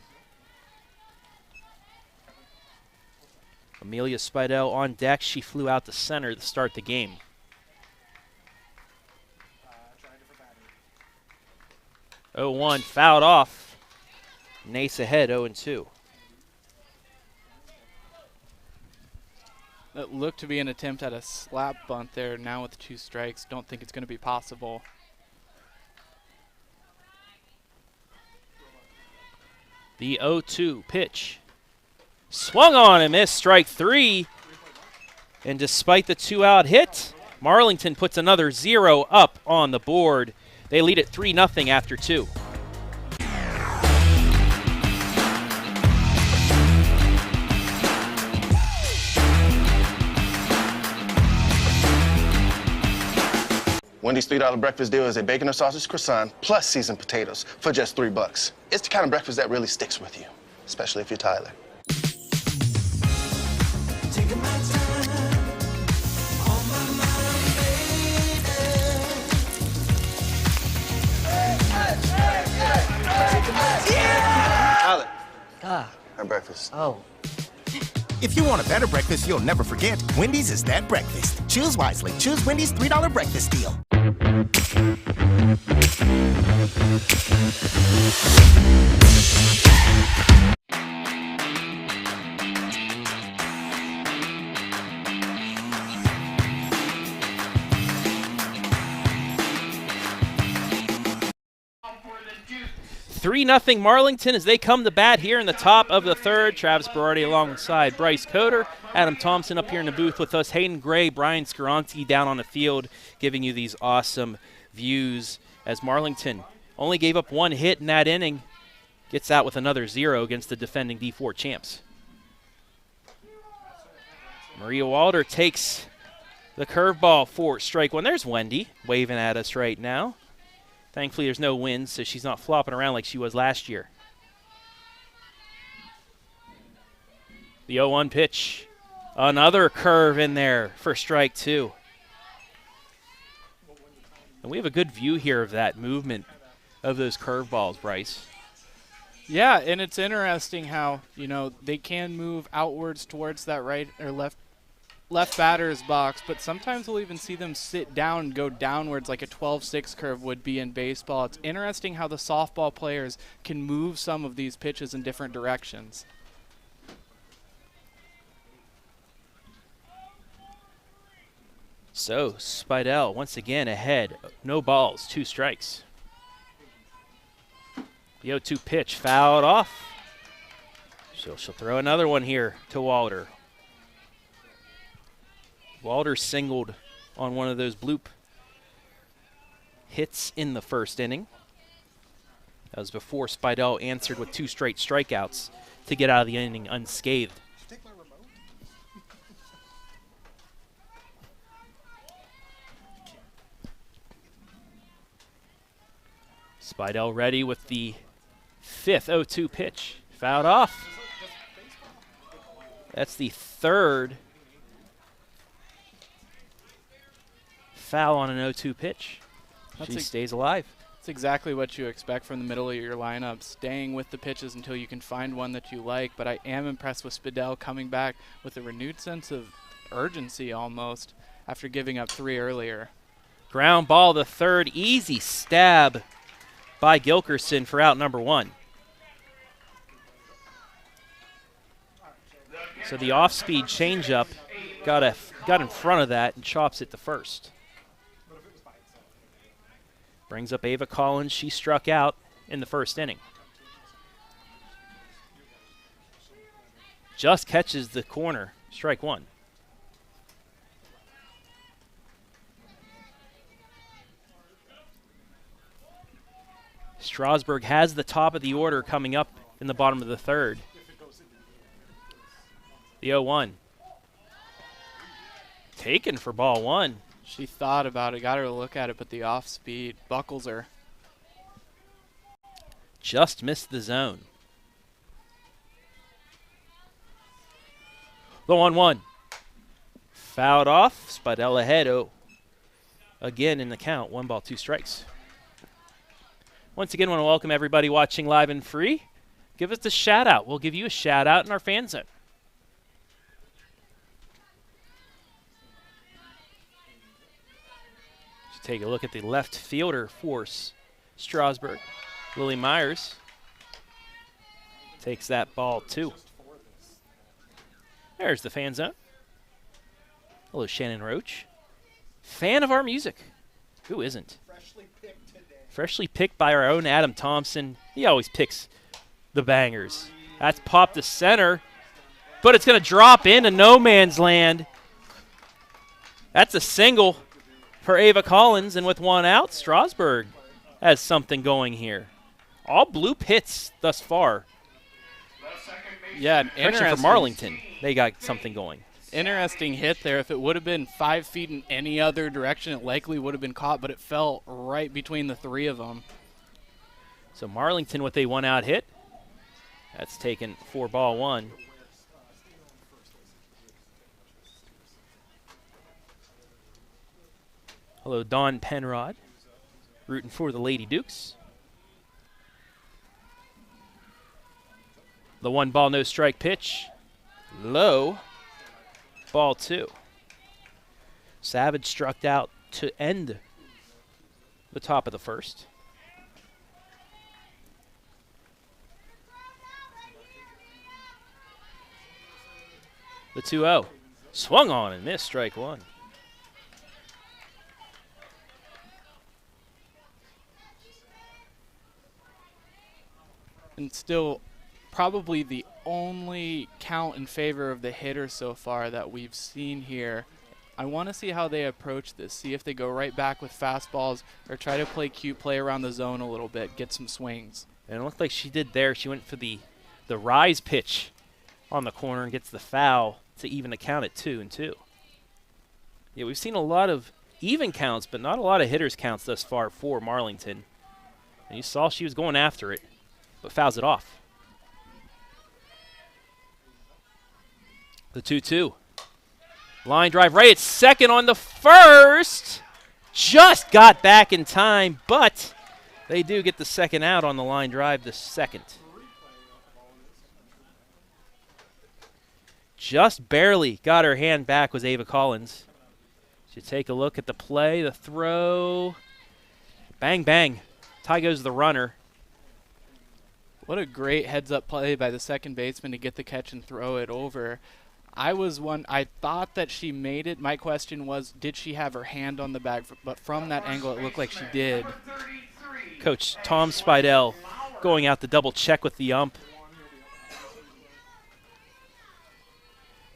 [SPEAKER 5] Amelia Spidell on deck. She flew out to center to start the game. .01 fouled off. Nace ahead 0-2.
[SPEAKER 10] That looked to be an attempt at a slap bunt there. Now with 2 strikes, don't think it's going to be possible.
[SPEAKER 5] The 0-2 pitch. Swung on and missed, strike 3. And despite the 2-out hit, Marlington puts another 0 up on the board. They lead it 3-0 after 2.
[SPEAKER 7] Wendy's $3 breakfast deal is a bacon or sausage croissant plus seasoned potatoes for just $3. It's the kind of breakfast that really sticks with you, especially if you're Tyler. Tyler. Our breakfast.
[SPEAKER 9] Oh. If you want a better breakfast you'll never forget, Wendy's is that breakfast. Choose wisely. Choose Wendy's $3 breakfast deal.
[SPEAKER 5] Three 3-0 Marlington as they come to bat here in the top of the third. Travis Berardi alongside Bryce Coder. Adam Thompson up here in the booth with us. Hayden Gray, Brian Skaronski down on the field giving you these awesome views as Marlington only gave up 1 hit in that inning. Gets out with another 0 against the defending D4 champs. Maria Walder takes the curveball for strike 1. There's Wendy waving at us right now. Thankfully, there's no wind, so she's not flopping around like she was last year. The 0-1 pitch. Another curve in there for strike 2. And we have a good view here of that movement of those curveballs, Bryce.
[SPEAKER 10] Yeah, and it's interesting how, you know, they can move outwards towards that right or left batter's box, but sometimes we'll even see them sit down and go downwards like a 12-6 curve would be in baseball. It's interesting how the softball players can move some of these pitches in different directions.
[SPEAKER 5] So, Spidell once again ahead. No balls, 2 strikes. The 0-2 pitch fouled off. So she'll throw another one here to Walder. Walder singled on one of those bloop hits in the first inning. That was before Spidell answered with 2 straight strikeouts to get out of the inning unscathed. Spidell ready with the 5th 0-2 pitch. Fouled off. That's the 3rd foul on an 0-2 pitch. She stays alive.
[SPEAKER 10] That's exactly what you expect from the middle of your lineup, staying with the pitches until you can find one that you like. But I am impressed with Spidell coming back with a renewed sense of urgency almost after giving up 3 earlier.
[SPEAKER 5] Ground ball, the 3rd. Easy stab by Gilkerson for out number 1. So the off-speed changeup got in front of that and chops it to first. Brings up Ava Collins. She struck out in the 1st inning. Just catches the corner. Strike 1. Strasburg has the top of the order coming up in the bottom of the 3rd. The 0-1. Taken for ball 1.
[SPEAKER 10] She thought about it, got her to look at it, but the off speed buckles her.
[SPEAKER 5] Just missed the zone. The 1-1. Fouled off. Spidell ahead. Oh, again in the count. 1 ball, 2 strikes. Once again, want to welcome everybody watching live and free. Give us a shout out. We'll give you a shout out in our fan zone. Take a look at the left fielder for Strasburg. Lily Myers takes that ball too. There's the fan zone. Hello, Shannon Roach. Fan of our music. Who isn't? Freshly picked by our own Adam Thompson. He always picks the bangers. That's popped to center, but it's going to drop into no man's land. That's a single for Ava Collins, and with 1 out, Strasburg has something going here. All blue hits thus far.
[SPEAKER 10] Yeah,
[SPEAKER 5] interesting for Marlington. They got something going.
[SPEAKER 10] Interesting hit there. If it would have been 5 feet in any other direction, it likely would have been caught, but it fell right between the 3 of them.
[SPEAKER 5] So Marlington with a 1 out hit. That's taken for ball 1. Hello, Don Penrod, rooting for the Lady Dukes. The 1 ball, no strike pitch. Low. Ball 2. Savage struck out to end the top of the 1st. The 2-0. Swung on and missed, strike 1.
[SPEAKER 10] And still probably the only count in favor of the hitter so far that we've seen here. I want to see how they approach this, see if they go right back with fastballs or try to play cute, play around the zone a little bit, get some swings.
[SPEAKER 5] And it looked like she did there. She went for the rise pitch on the corner and gets the foul to even the count at 2-2. Yeah, we've seen a lot of even counts, but not a lot of hitters counts thus far for Marlington. And you saw she was going after it, but fouls it off. The 2-2. Line drive right at second on the first. Just got back in time, but they do get the second out on the line drive to second. Just barely got her hand back was Ava Collins. You take a look at the play, the throw. Bang, bang. Tie goes the runner.
[SPEAKER 10] What a great heads-up play by the second baseman to get the catch and throw it over. I thought that she made it. My question was, did she have her hand on the bag? But from that angle, it looked like she did.
[SPEAKER 5] Coach Tom Spidell going out to double check with the ump.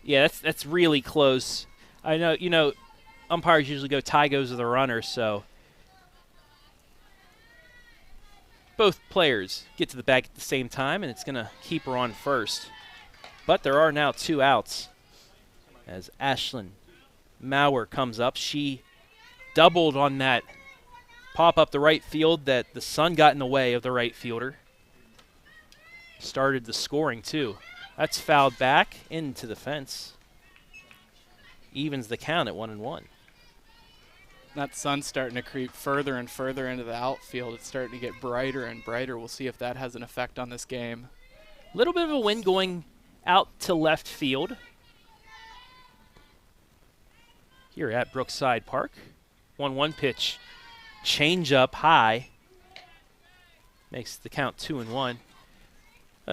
[SPEAKER 5] Yeah, that's really close. I know, umpires usually go tie goes to the runner, so both players get to the bag at the same time, and it's going to keep her on first. But there are now 2 outs as Ashland Maurer comes up. She doubled on that pop up the right field that the sun got in the way of the right fielder. Started the scoring, too. That's fouled back into the fence. Evens the count at 1-1.
[SPEAKER 10] That sun's starting to creep further and further into the outfield. It's starting to get brighter and brighter. We'll see if that has an effect on this game.
[SPEAKER 5] A little bit of a wind going out to left field here at Brookside Park. 1-1 pitch. Change up high. Makes the count 2-1.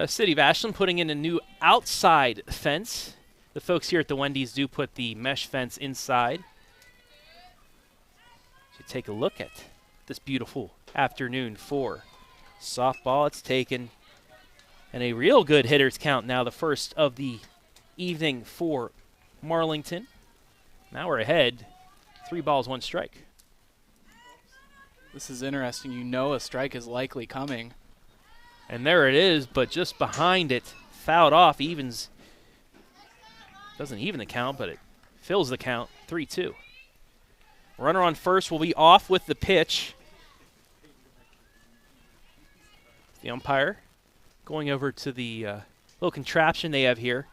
[SPEAKER 5] City of Ashland putting in a new outside fence. The folks here at the Wendy's do put the mesh fence inside. So take a look at this beautiful afternoon for softball. It's taken. And a real good hitter's count now, the first of the evening for Marlington. Now we're ahead. 3 balls, 1 strike.
[SPEAKER 10] This is interesting. You know a strike is likely coming.
[SPEAKER 5] And there it is, but just behind it, fouled off, evens. Doesn't even the count, but it fills the count, 3-2. Runner on first will be off with the pitch. The umpire going over to the little contraption they have here.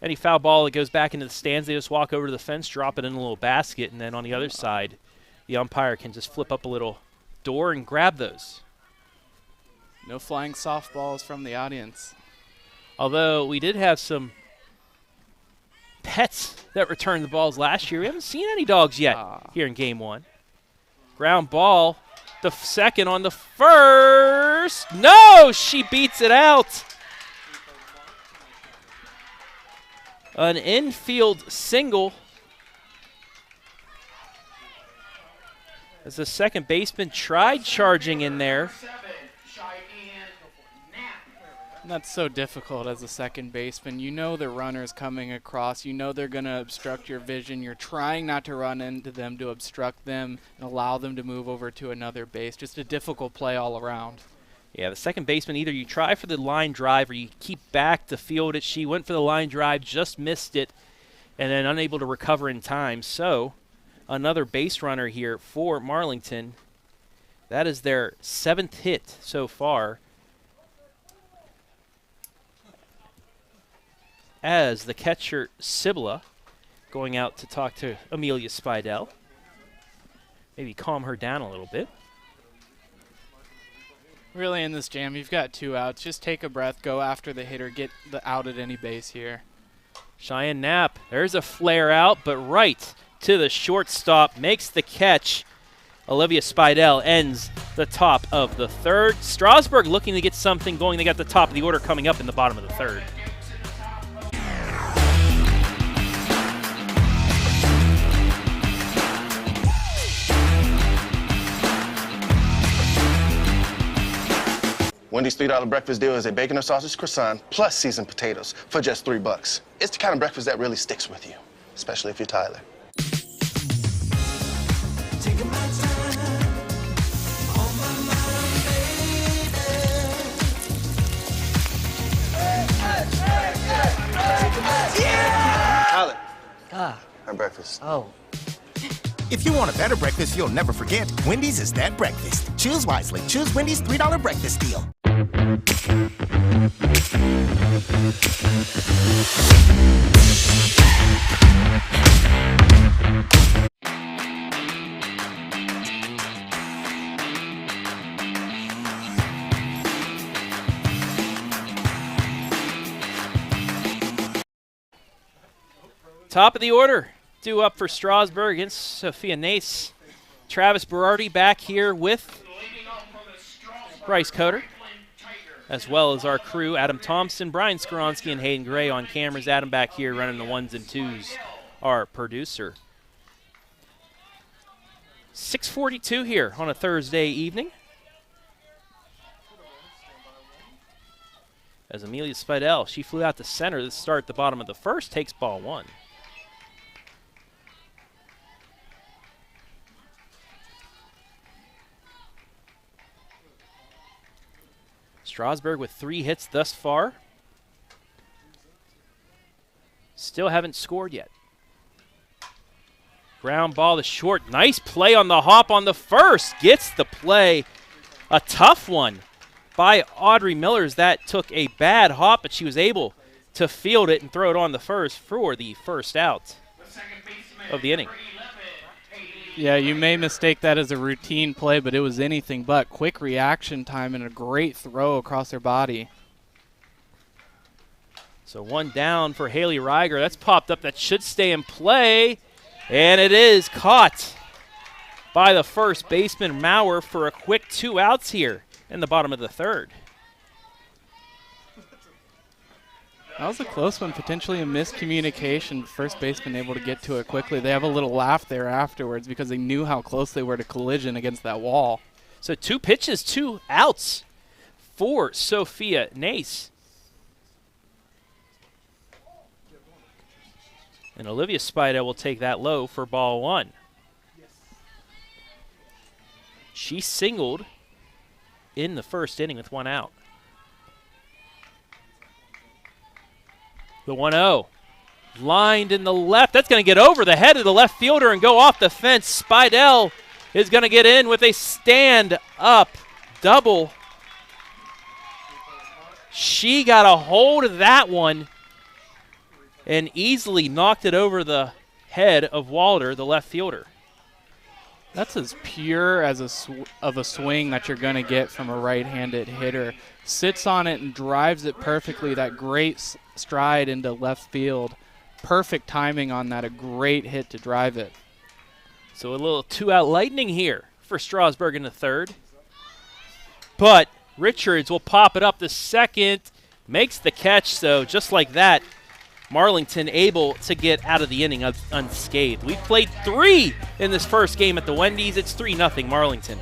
[SPEAKER 5] Any foul ball that goes back into the stands, they just walk over to the fence, drop it in a little basket, and then on the other side, the umpire can just flip up a little door and grab those.
[SPEAKER 10] No flying softballs from the audience.
[SPEAKER 5] Although we did have some pets that returned the balls last year. We haven't seen any dogs yet here in Game 1. Ground ball, the second on the first. No, she beats it out. An infield single. As the second baseman tried charging in there.
[SPEAKER 10] That's so difficult as a second baseman. You know the runner's coming across. You know they're going to obstruct your vision. You're trying not to run into them to obstruct them and allow them to move over to another base. Just a difficult play all around.
[SPEAKER 5] Yeah, the second baseman, either you try for the line drive or you keep back to field it. She went for the line drive, just missed it, and then unable to recover in time. So another base runner here for Marlington. That is their 7th hit so far. As the catcher, Sibla, going out to talk to Amelia Spidell. Maybe calm her down a little bit.
[SPEAKER 10] Really in this jam, you've got 2 outs. Just take a breath, go after the hitter, get the out at any base here.
[SPEAKER 5] Cheyenne Knapp, there's a flare out, but right to the shortstop, makes the catch. Olivia Spidell ends the top of the 3rd. Strasburg looking to get something going. They got the top of the order coming up in the bottom of the 3rd.
[SPEAKER 7] Wendy's $3 breakfast deal is a bacon or sausage croissant plus seasoned potatoes for just $3. It's the kind of breakfast that really sticks with you, especially if you're Tyler. Tyler. Our breakfast.
[SPEAKER 9] Oh. If you want a better breakfast you'll never forget, Wendy's is that breakfast. Choose wisely. Choose Wendy's $3 breakfast deal.
[SPEAKER 5] Top of the order. Due up for Strasburg against Sophia Nace. Travis Berardi back here with Bryce Coder, as well as our crew, Adam Thompson, Brian Skoronsky, and Hayden Gray on cameras. Adam back here running the 1s and 2s, our producer. 6:42 here on a Thursday evening. As Amelia Spidell, she flew out to center to start the bottom of the 1st, takes ball 1. Strasburg with 3 hits thus far. Still haven't scored yet. Ground ball to short. Nice play on the hop on the first. Gets the play. A tough one by Audrey Millers. That took a bad hop, but she was able to field it and throw it on the first for the first out of the inning.
[SPEAKER 10] Yeah, you may mistake that as a routine play, but it was anything but. Quick reaction time and a great throw across her body.
[SPEAKER 5] So one down for Haley Reiger. That's popped up. That should stay in play. And it is caught by the first baseman, Maurer, for a quick 2 outs here in the bottom of the third.
[SPEAKER 10] That was a close one, potentially a miscommunication. First baseman able to get to it quickly. They have a little laugh there afterwards because they knew how close they were to collision against that wall.
[SPEAKER 5] So 2 pitches, 2 outs for Sophia Nace. And Olivia Spida will take that low for ball 1. She singled in the first inning with 1 out. The 1-0. Lined in the left. That's going to get over the head of the left fielder and go off the fence. Spidell is going to get in with a stand-up double. She got a hold of that one and easily knocked it over the head of Walter, the left fielder.
[SPEAKER 10] That's as pure as a swing that you're going to get from a right-handed hitter. Sits on it and drives it perfectly. That great stride into left field. Perfect timing on that. A great hit to drive it.
[SPEAKER 5] So a little 2-out lightning here for Strasburg in the third. But Richards will pop it up the second. Makes the catch, so just like that, Marlington able to get out of the inning unscathed. We played 3 in this first game at the Wendy's. It's 3-0 Marlington.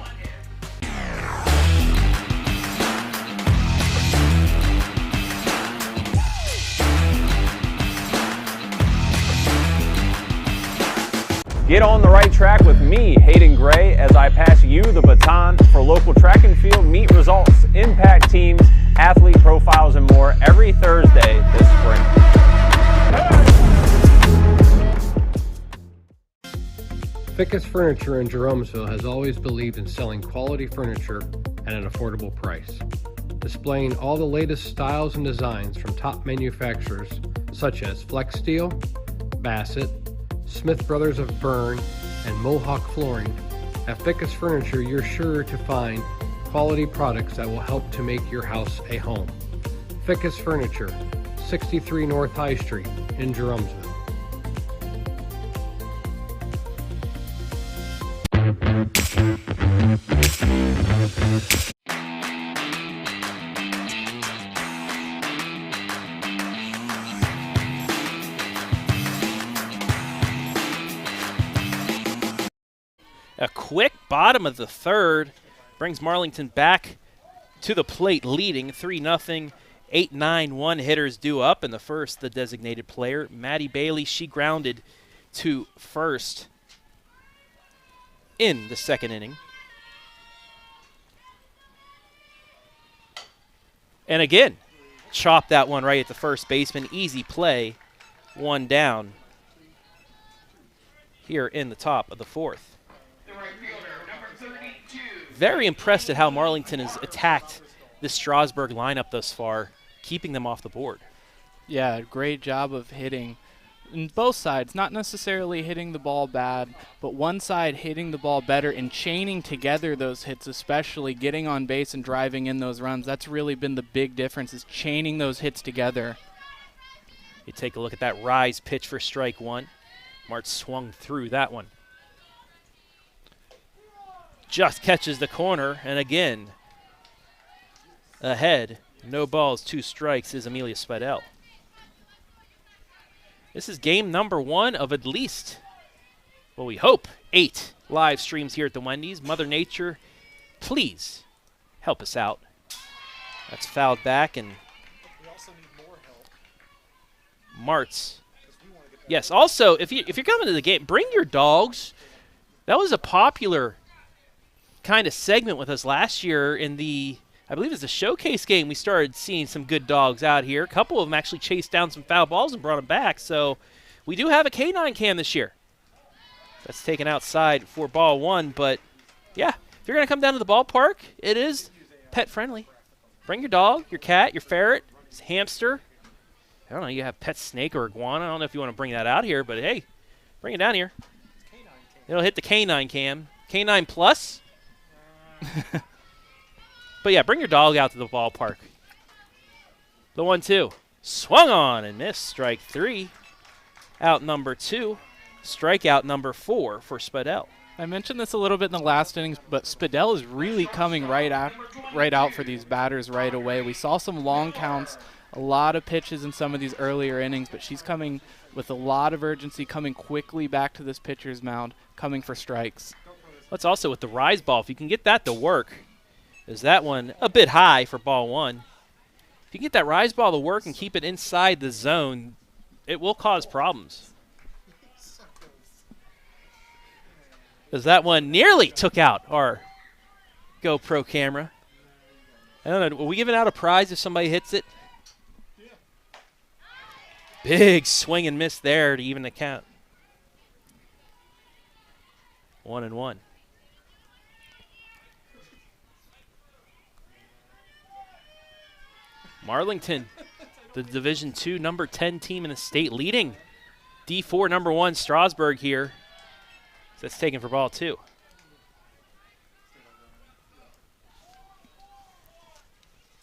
[SPEAKER 13] Get on the right track with me, Hayden Gray, as I pass you the baton for local track and field meet results, impact teams, athlete profiles, and more every Thursday this spring.
[SPEAKER 14] Fickes Furniture in Jeromesville has always believed in selling quality furniture at an affordable price. Displaying all the latest styles and designs from top manufacturers such as Flex Steel, Bassett, Smith Brothers of Bern, and Mohawk Flooring, at Fickes Furniture you're sure to find quality products that will help to make your house a home. Fickes Furniture, 63 North High Street in Jeromesville.
[SPEAKER 5] A quick bottom of the third brings Marlington back to the plate, leading 3-0. 8-9-1 hitters due up in the first. The designated player, Maddie Bailey, she grounded to first in the second inning. And again, chop that one right at the first baseman. Easy play, 1 down here in the top of the fourth. Very impressed at how Marlington has attacked this Strasburg lineup thus far, keeping them off the board.
[SPEAKER 10] Yeah, great job of hitting on both sides, not necessarily hitting the ball bad, but one side hitting the ball better and chaining together those hits, especially getting on base and driving in those runs. That's really been the big difference, is chaining those hits together.
[SPEAKER 5] You take a look at that rise pitch for strike 1. Mart swung through that one. Just catches the corner, and again, ahead, no balls, 2 strikes is Amelia Spidell. This is game number 1 of at least, well, we hope, 8 live streams here at the Wendy's. Mother Nature, please help us out. That's fouled back, and
[SPEAKER 15] we also need more help.
[SPEAKER 5] Martz. Yes, also, if you're coming to the game, bring your dogs. That was a popular kind of segment with us last year in the, I believe it was the showcase game. We started seeing some good dogs out here. A couple of them actually chased down some foul balls and brought them back. So we do have a canine cam this year. That's taken outside for ball one, but yeah, if you're going to come down to the ballpark, it is pet friendly. Bring your dog, your cat, your ferret, hamster. I don't know, you have pet snake or iguana. I don't know if you want to bring that out here, but hey, bring it down here. It'll hit the canine cam. Canine plus. But yeah, bring your dog out to the ballpark. The 1-2. Swung on and missed. Strike three. Out number two. Strikeout number 4 for Spadell.
[SPEAKER 10] I mentioned this a little bit in the last innings, but Spadell is really coming right out for these batters right away. We saw some long counts, a lot of pitches in some of these earlier innings, but she's coming with a lot of urgency, coming quickly back to this pitcher's mound, coming for strikes.
[SPEAKER 5] Let's also with the rise ball, if you can get that to work, is that one a bit high for ball one. If you can get that rise ball to work and keep it inside the zone, it will cause problems. As that one nearly took out our GoPro camera. I don't know, are we giving out a prize if somebody hits it? Yeah. Big swing and miss there to even the count. 1-1. Marlington, the Division II number 10 team in the state, leading D4 number 1 Strasburg here. That's taken for ball two.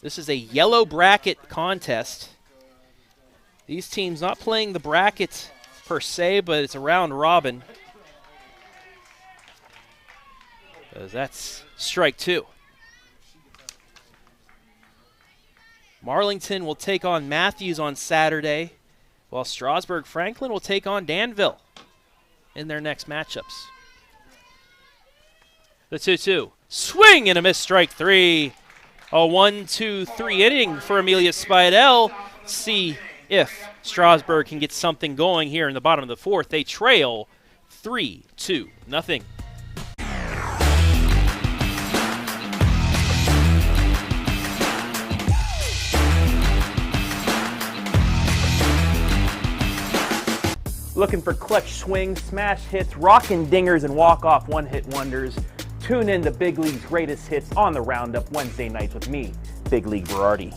[SPEAKER 5] This is a yellow bracket contest. These teams not playing the bracket per se, but it's a round robin. That's strike two. Marlington will take on Matthews on Saturday, while Strasburg-Franklin will take on Danville in their next matchups. The 2-2. Swing and a miss, strike three. A 1-2-3 inning for Amelia Spidell. See if Strasburg can get something going here in the bottom of the fourth. They trail 3-2-0.
[SPEAKER 13] Looking for clutch swings, smash hits, rockin' dingers, and walk-off one-hit wonders? Tune in to Big League's greatest hits on the Roundup Wednesday nights with me, Big League Berardi.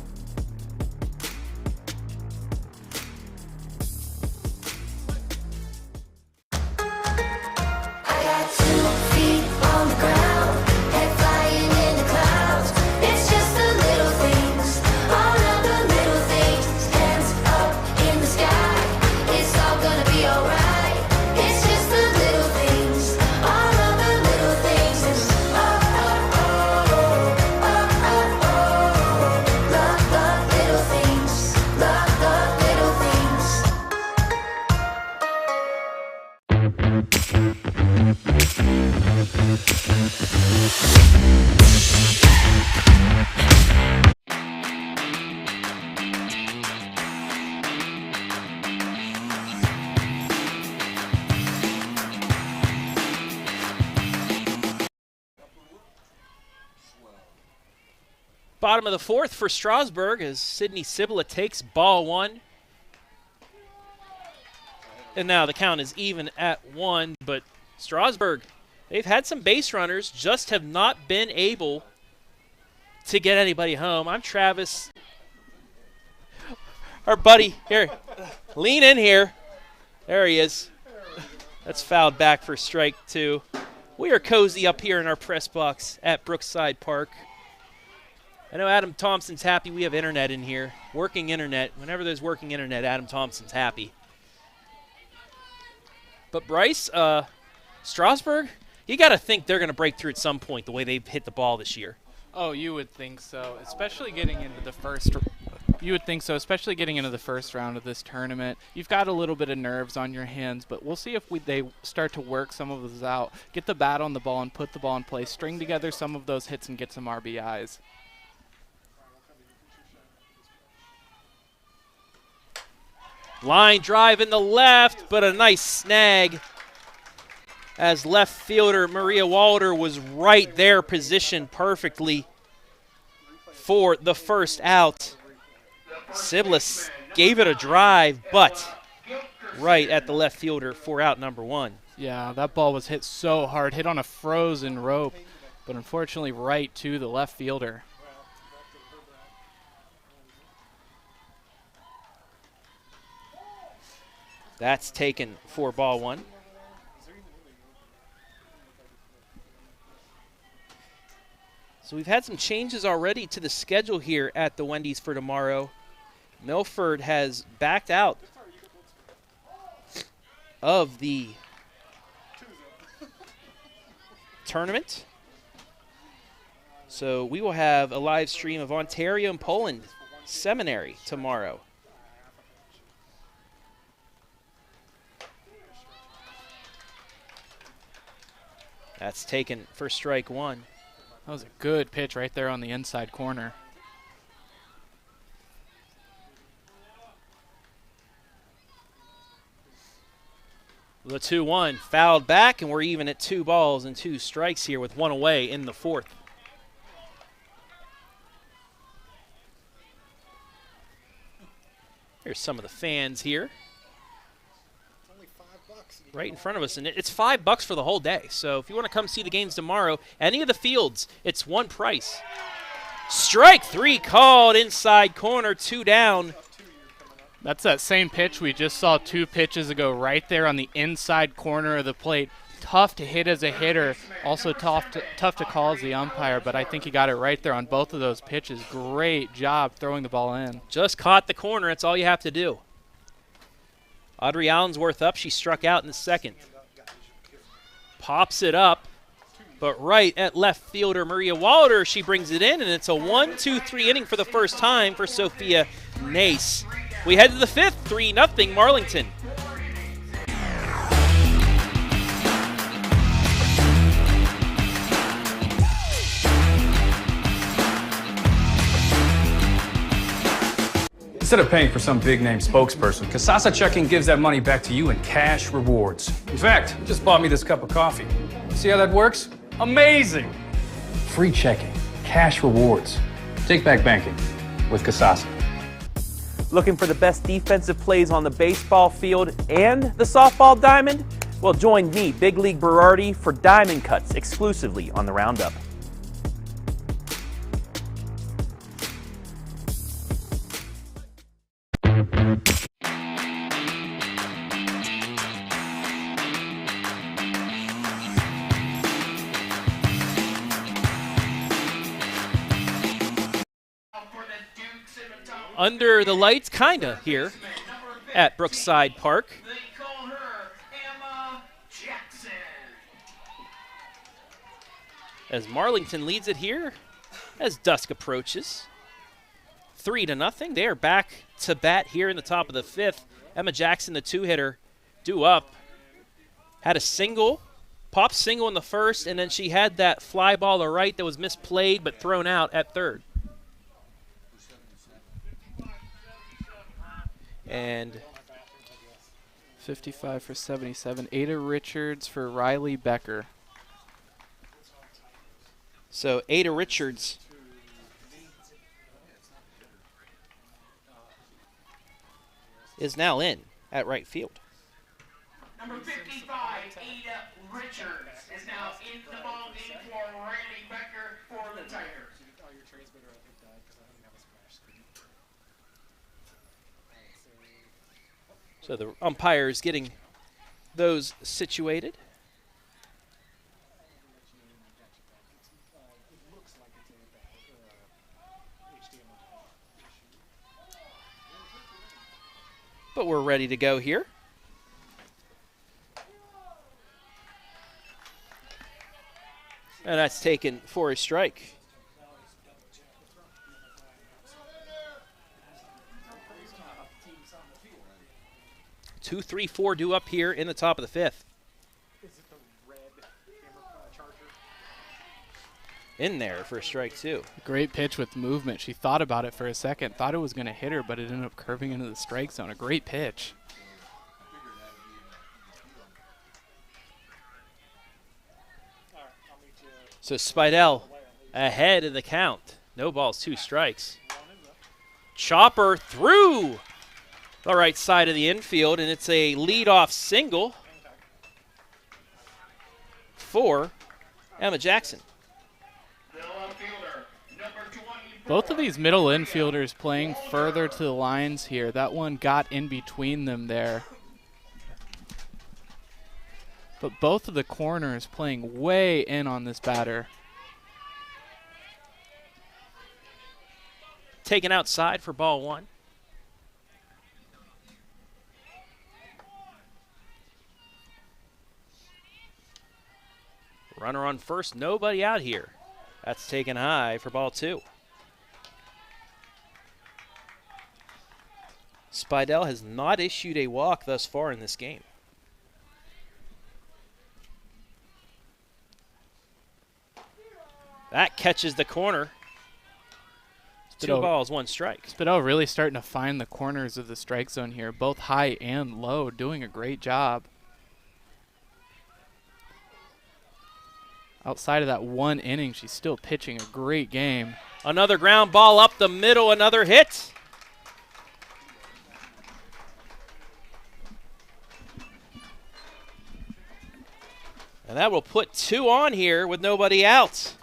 [SPEAKER 5] Bottom of the fourth for Strasburg as Sydney Cibula takes ball one. And now the count is even at 1, but Strasburg, they've had some base runners, just have not been able to get anybody home. I'm Travis. Our buddy, here, lean in here. There he is. That's fouled back for strike two. We are cozy up here in our press box at Brookside Park. I know Adam Thompson's happy we have internet in here. Working internet. Whenever there's working internet, Adam Thompson's happy. But Bryce, Strasburg, you got to think they're going to break through at some point the way they've hit the ball this year.
[SPEAKER 10] Oh, you would think so, especially getting into the first. You would think so, especially getting into the first round of this tournament. You've got a little bit of nerves on your hands, but we'll see if they start to work some of those out, get the bat on the ball and put the ball in play, string together some of those hits and get some RBIs.
[SPEAKER 5] Line drive in the left, but a nice snag as left fielder Maria Walder was right there positioned perfectly for the first out. Siblis gave it a drive, but right at the left fielder for out number one.
[SPEAKER 10] Yeah, that ball was hit so hard, hit on a frozen rope, but unfortunately right to the left fielder.
[SPEAKER 5] That's taken for ball one. So we've had some changes already to the schedule here at the Wendy's for tomorrow. Milford has backed out of the tournament. So we will have a live stream of Ontario and Poland Seminary tomorrow. That's taken for strike one.
[SPEAKER 10] That was a good pitch right there on the inside corner.
[SPEAKER 5] The 2-1 fouled back, and we're even at 2 balls and 2 strikes here with 1 away in the 4th. Here's some of the fans here. Right in front of us, and it's $5 for the whole day. So if you want to come see the games tomorrow, any of the fields, it's one price. Strike 3 called inside corner, 2 down.
[SPEAKER 10] That's that same pitch we just saw 2 pitches ago right there on the inside corner of the plate. Tough to hit as a hitter, also tough to call as the umpire, but I think he got it right there on both of those pitches. Great job throwing the ball in.
[SPEAKER 5] Just caught the corner, that's all you have to do. Audrey Allensworth up, she struck out in the 2nd. Pops it up, but right at left fielder Maria Walder, she brings it in, and it's a 1-2-3 inning for the first time for Sophia Nace. We head to the 5th, 3-0 Marlington.
[SPEAKER 6] Instead of paying for some big-name spokesperson, Kasasa Checking gives that money back to you in cash rewards. In fact, you just bought me this cup of coffee. See how that works? Amazing! Free checking, cash rewards. Take back banking with Kasasa.
[SPEAKER 13] Looking for the best defensive plays on the baseball field and the softball diamond? Well, join me, Big League Berardi, for diamond cuts exclusively on the Roundup.
[SPEAKER 5] Under the lights, kinda, here at Brookside Park. As Marlington leads it here as dusk approaches. 3-0. They are back to bat here in the top of the 5th. Emma Jackson, the 2-hitter, due up. Had a single, pop single in the 1st, and then she had that fly ball to right that was misplayed but thrown out at 3rd. And
[SPEAKER 10] 55 for 77. Ada Richards for Riley Becker.
[SPEAKER 5] So Ada Richards is now in at right field.
[SPEAKER 12] Number 55, Ada Richards, is now in the ball game for Riley Becker for the Tigers.
[SPEAKER 5] So the umpire is getting those situated. But we're ready to go here. And that's taken for a strike. Two, 3, 4 due up here in the top of the 5th. In there for a strike, too.
[SPEAKER 10] Great pitch with movement. She thought about it for a second, thought it was going to hit her, but it ended up curving into the strike zone. A great pitch.
[SPEAKER 5] So Spidell ahead of the count. No balls, 2 strikes. Chopper through the right side of the infield, and it's a leadoff single. for Emma Jackson.
[SPEAKER 10] Both of these middle infielders playing further to the lines here. That one got in between them there. But both of the corners playing way in on this batter.
[SPEAKER 5] Taken outside for ball 1. Runner on first, nobody out here. That's taken high for ball 2. Spidell has not issued a walk thus far in this game. That catches the corner. 2 balls, 1 strike.
[SPEAKER 10] Spidell really starting to find the corners of the strike zone here, both high and low, doing a great job. Outside of that 1 inning, she's still pitching a great game.
[SPEAKER 5] Another ground ball up the middle, another hit. And that will put 2 on here with nobody out.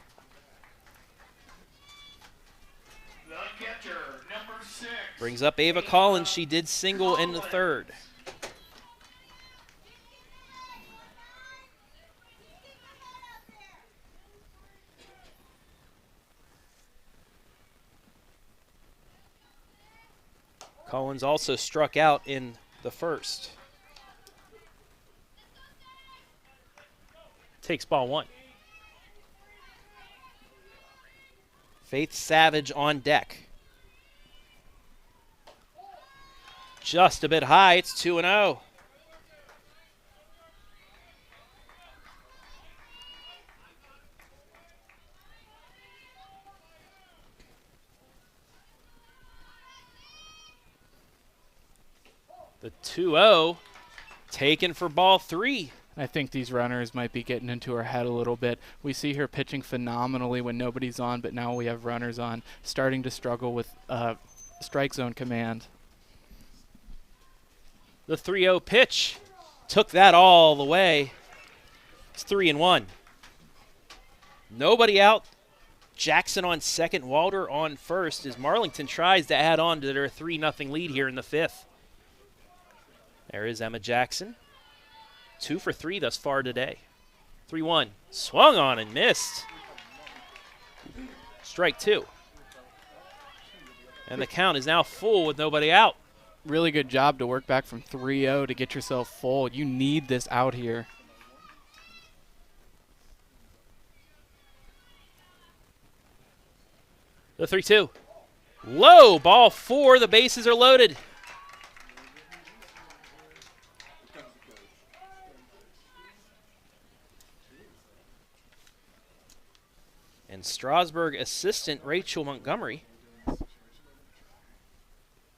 [SPEAKER 12] The catcher, number 6.
[SPEAKER 5] Brings up Ava Collins. She did single in the 3rd. Collins also struck out in the 1st. Takes ball 1. Faith Savage on deck. Just a bit high. It's 2-0. The 2-0 taken for ball 3.
[SPEAKER 10] I think these runners might be getting into her head a little bit. We see her pitching phenomenally when nobody's on, but now we have runners on, starting to struggle with strike zone command.
[SPEAKER 5] The 3-0 pitch took that all the way. It's 3-1. Nobody out. Jackson on second, Walter on first as Marlington tries to add on to their 3-0 lead here in the 5th. There is Emma Jackson. 2 for 3 thus far today. 3-1. Swung on and missed. Strike 2. And the count is now full with nobody out.
[SPEAKER 10] Really good job to work back from 3-0 to get yourself full. You need this out here.
[SPEAKER 5] The 3-2. Low, ball 4. The bases are loaded. And Strasburg assistant Rachel Montgomery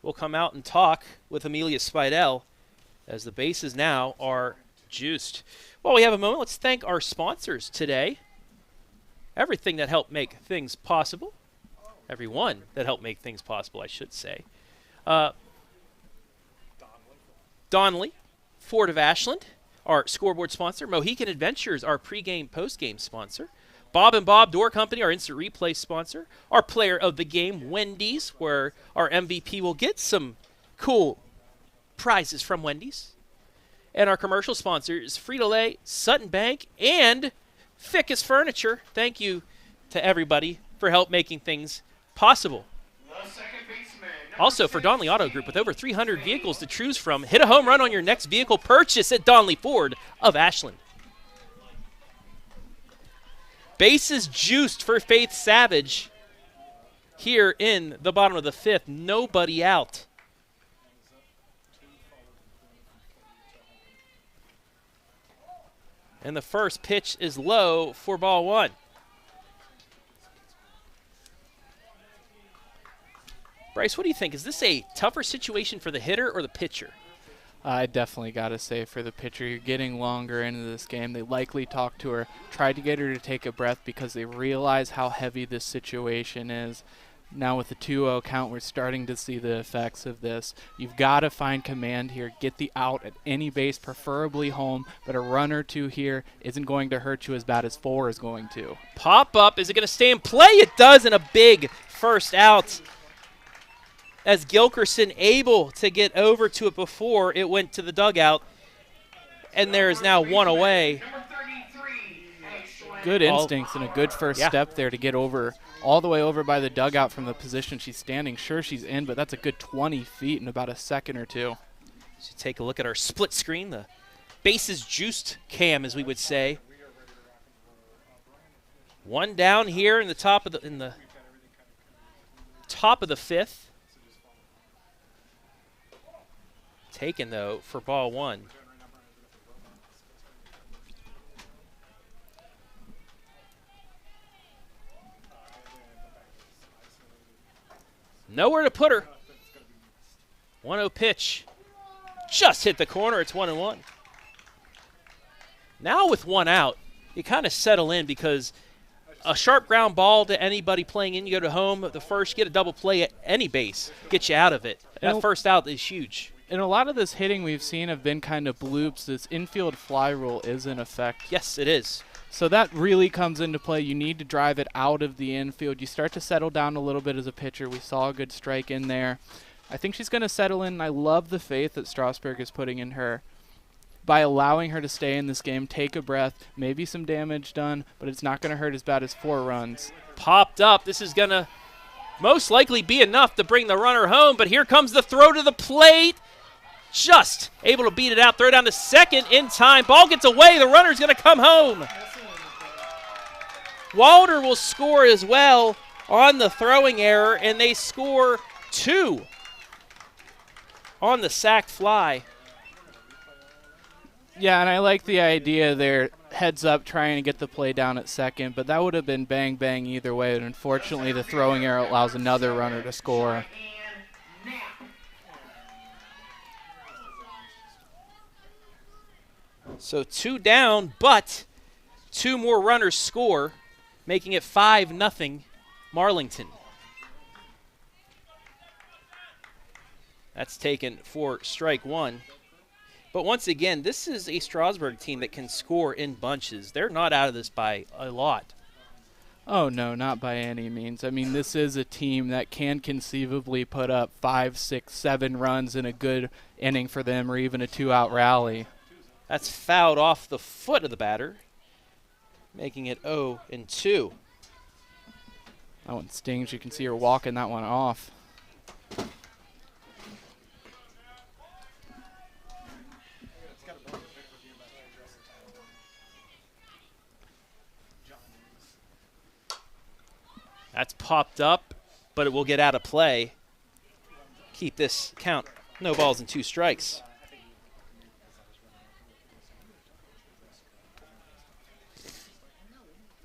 [SPEAKER 5] will come out and talk with Amelia Spidell as the bases now are juiced. While we have a moment, let's thank our sponsors today. Everything that helped make things possible. Everyone that helped make things possible, I should say. Donley, Ford of Ashland, our scoreboard sponsor. Mohican Adventures, our pregame, postgame sponsor. Bob and Bob Door Company, our instant replay sponsor. Our player of the game, Wendy's, where our MVP will get some cool prizes from Wendy's. And our commercial sponsor is Frito-Lay, Sutton Bank, and Fickes Furniture. Thank you to everybody for help making things possible. Also, for Donley Auto Group, with over 300 vehicles to choose from, hit a home run on your next vehicle purchase at Donley Ford of Ashland. Bases juiced for Faith Savage here in the bottom of the 5th. Nobody out. And the first pitch is low for ball 1. Bryce, what do you think? Is this a tougher situation for the hitter or the pitcher?
[SPEAKER 10] I definitely got to say for the pitcher, you're getting longer into this game. They likely talked to her, tried to get her to take a breath because they realize how heavy this situation is. Now with the 2-0 count, we're starting to see the effects of this. You've got to find command here. Get the out at any base, preferably home, but a run or two here isn't going to hurt you as bad as 4 is going to.
[SPEAKER 5] Pop up. Is it going to stay in play? It does, and a big first out. As Gilkerson able to get over to it before it went to the dugout. And there is now one away.
[SPEAKER 10] Good instincts and a good first step there to get over, all the way over by the dugout from the position she's standing. Sure, she's in, but that's a good 20 feet in about a second or two.
[SPEAKER 5] So take a look at our split screen, the bases juiced cam, as we would say. One down here in the top of the fifth. Taken though for ball 1. Nowhere to put her. 1-0 pitch. Just hit the corner. It's 1-1. Now with one out, you kind of settle in because a sharp ground ball to anybody playing in, you go to home, the first, get a double play at any base, get you out of it. That first out is huge.
[SPEAKER 10] And a lot of this hitting we've seen have been kind of bloops. This infield fly rule is in effect.
[SPEAKER 5] Yes, it is.
[SPEAKER 10] So that really comes into play. You need to drive it out of the infield. You start to settle down a little bit as a pitcher. We saw a good strike in there. I think she's going to settle in, and I love the faith that Strasburg is putting in her by allowing her to stay in this game, take a breath, maybe some damage done, but it's not going to hurt as bad as 4 runs.
[SPEAKER 5] Popped up. This is going to most likely be enough to bring the runner home, but here comes the throw to the plate. Just able to beat it out, throw down to second in time. Ball gets away. The runner's going to come home. Walter will score as well on the throwing error, and they score 2 on the sacked fly.
[SPEAKER 10] Yeah, and I like the idea there, heads up trying to get the play down at second, but that would have been bang-bang either way, and unfortunately the throwing error allows another runner to score.
[SPEAKER 5] So 2 down, but 2 more runners score, making it 5-0 Marlington. That's taken for strike 1. But once again, this is a Strasburg team that can score in bunches. They're not out of this by a lot.
[SPEAKER 10] Oh, no, not by any means. I mean, this is a team that can conceivably put up 5, 6, 7 runs in a good inning for them, or even a 2-out rally.
[SPEAKER 5] That's fouled off the foot of the batter, making it 0-2.
[SPEAKER 10] That one stings. You can see her walking that one off.
[SPEAKER 5] That's popped up, but it will get out of play. Keep this count. No balls and 2 strikes.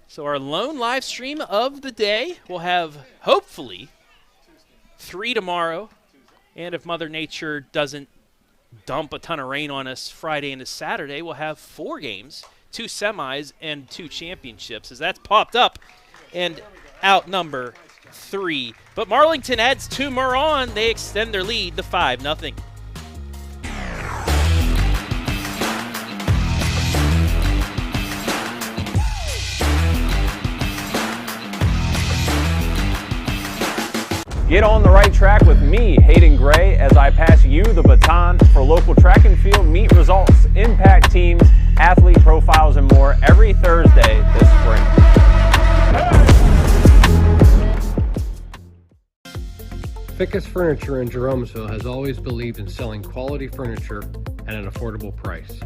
[SPEAKER 5] So our lone live stream of the day will have, hopefully, 3 tomorrow. And if Mother Nature doesn't dump a ton of rain on us Friday into Saturday, we'll have 4 games, 2 semis, and 2 championships. As that's popped up and out number 3. But Marlington adds 2 more on. They extend their lead to 5-0.
[SPEAKER 13] Get on the right track with me, Hayden Gray, as I pass you the baton for local track and field meet results, impact teams, athlete profiles, and more every Thursday this spring.
[SPEAKER 14] Fickes Furniture in Jeromesville has always believed in selling quality furniture at an affordable price.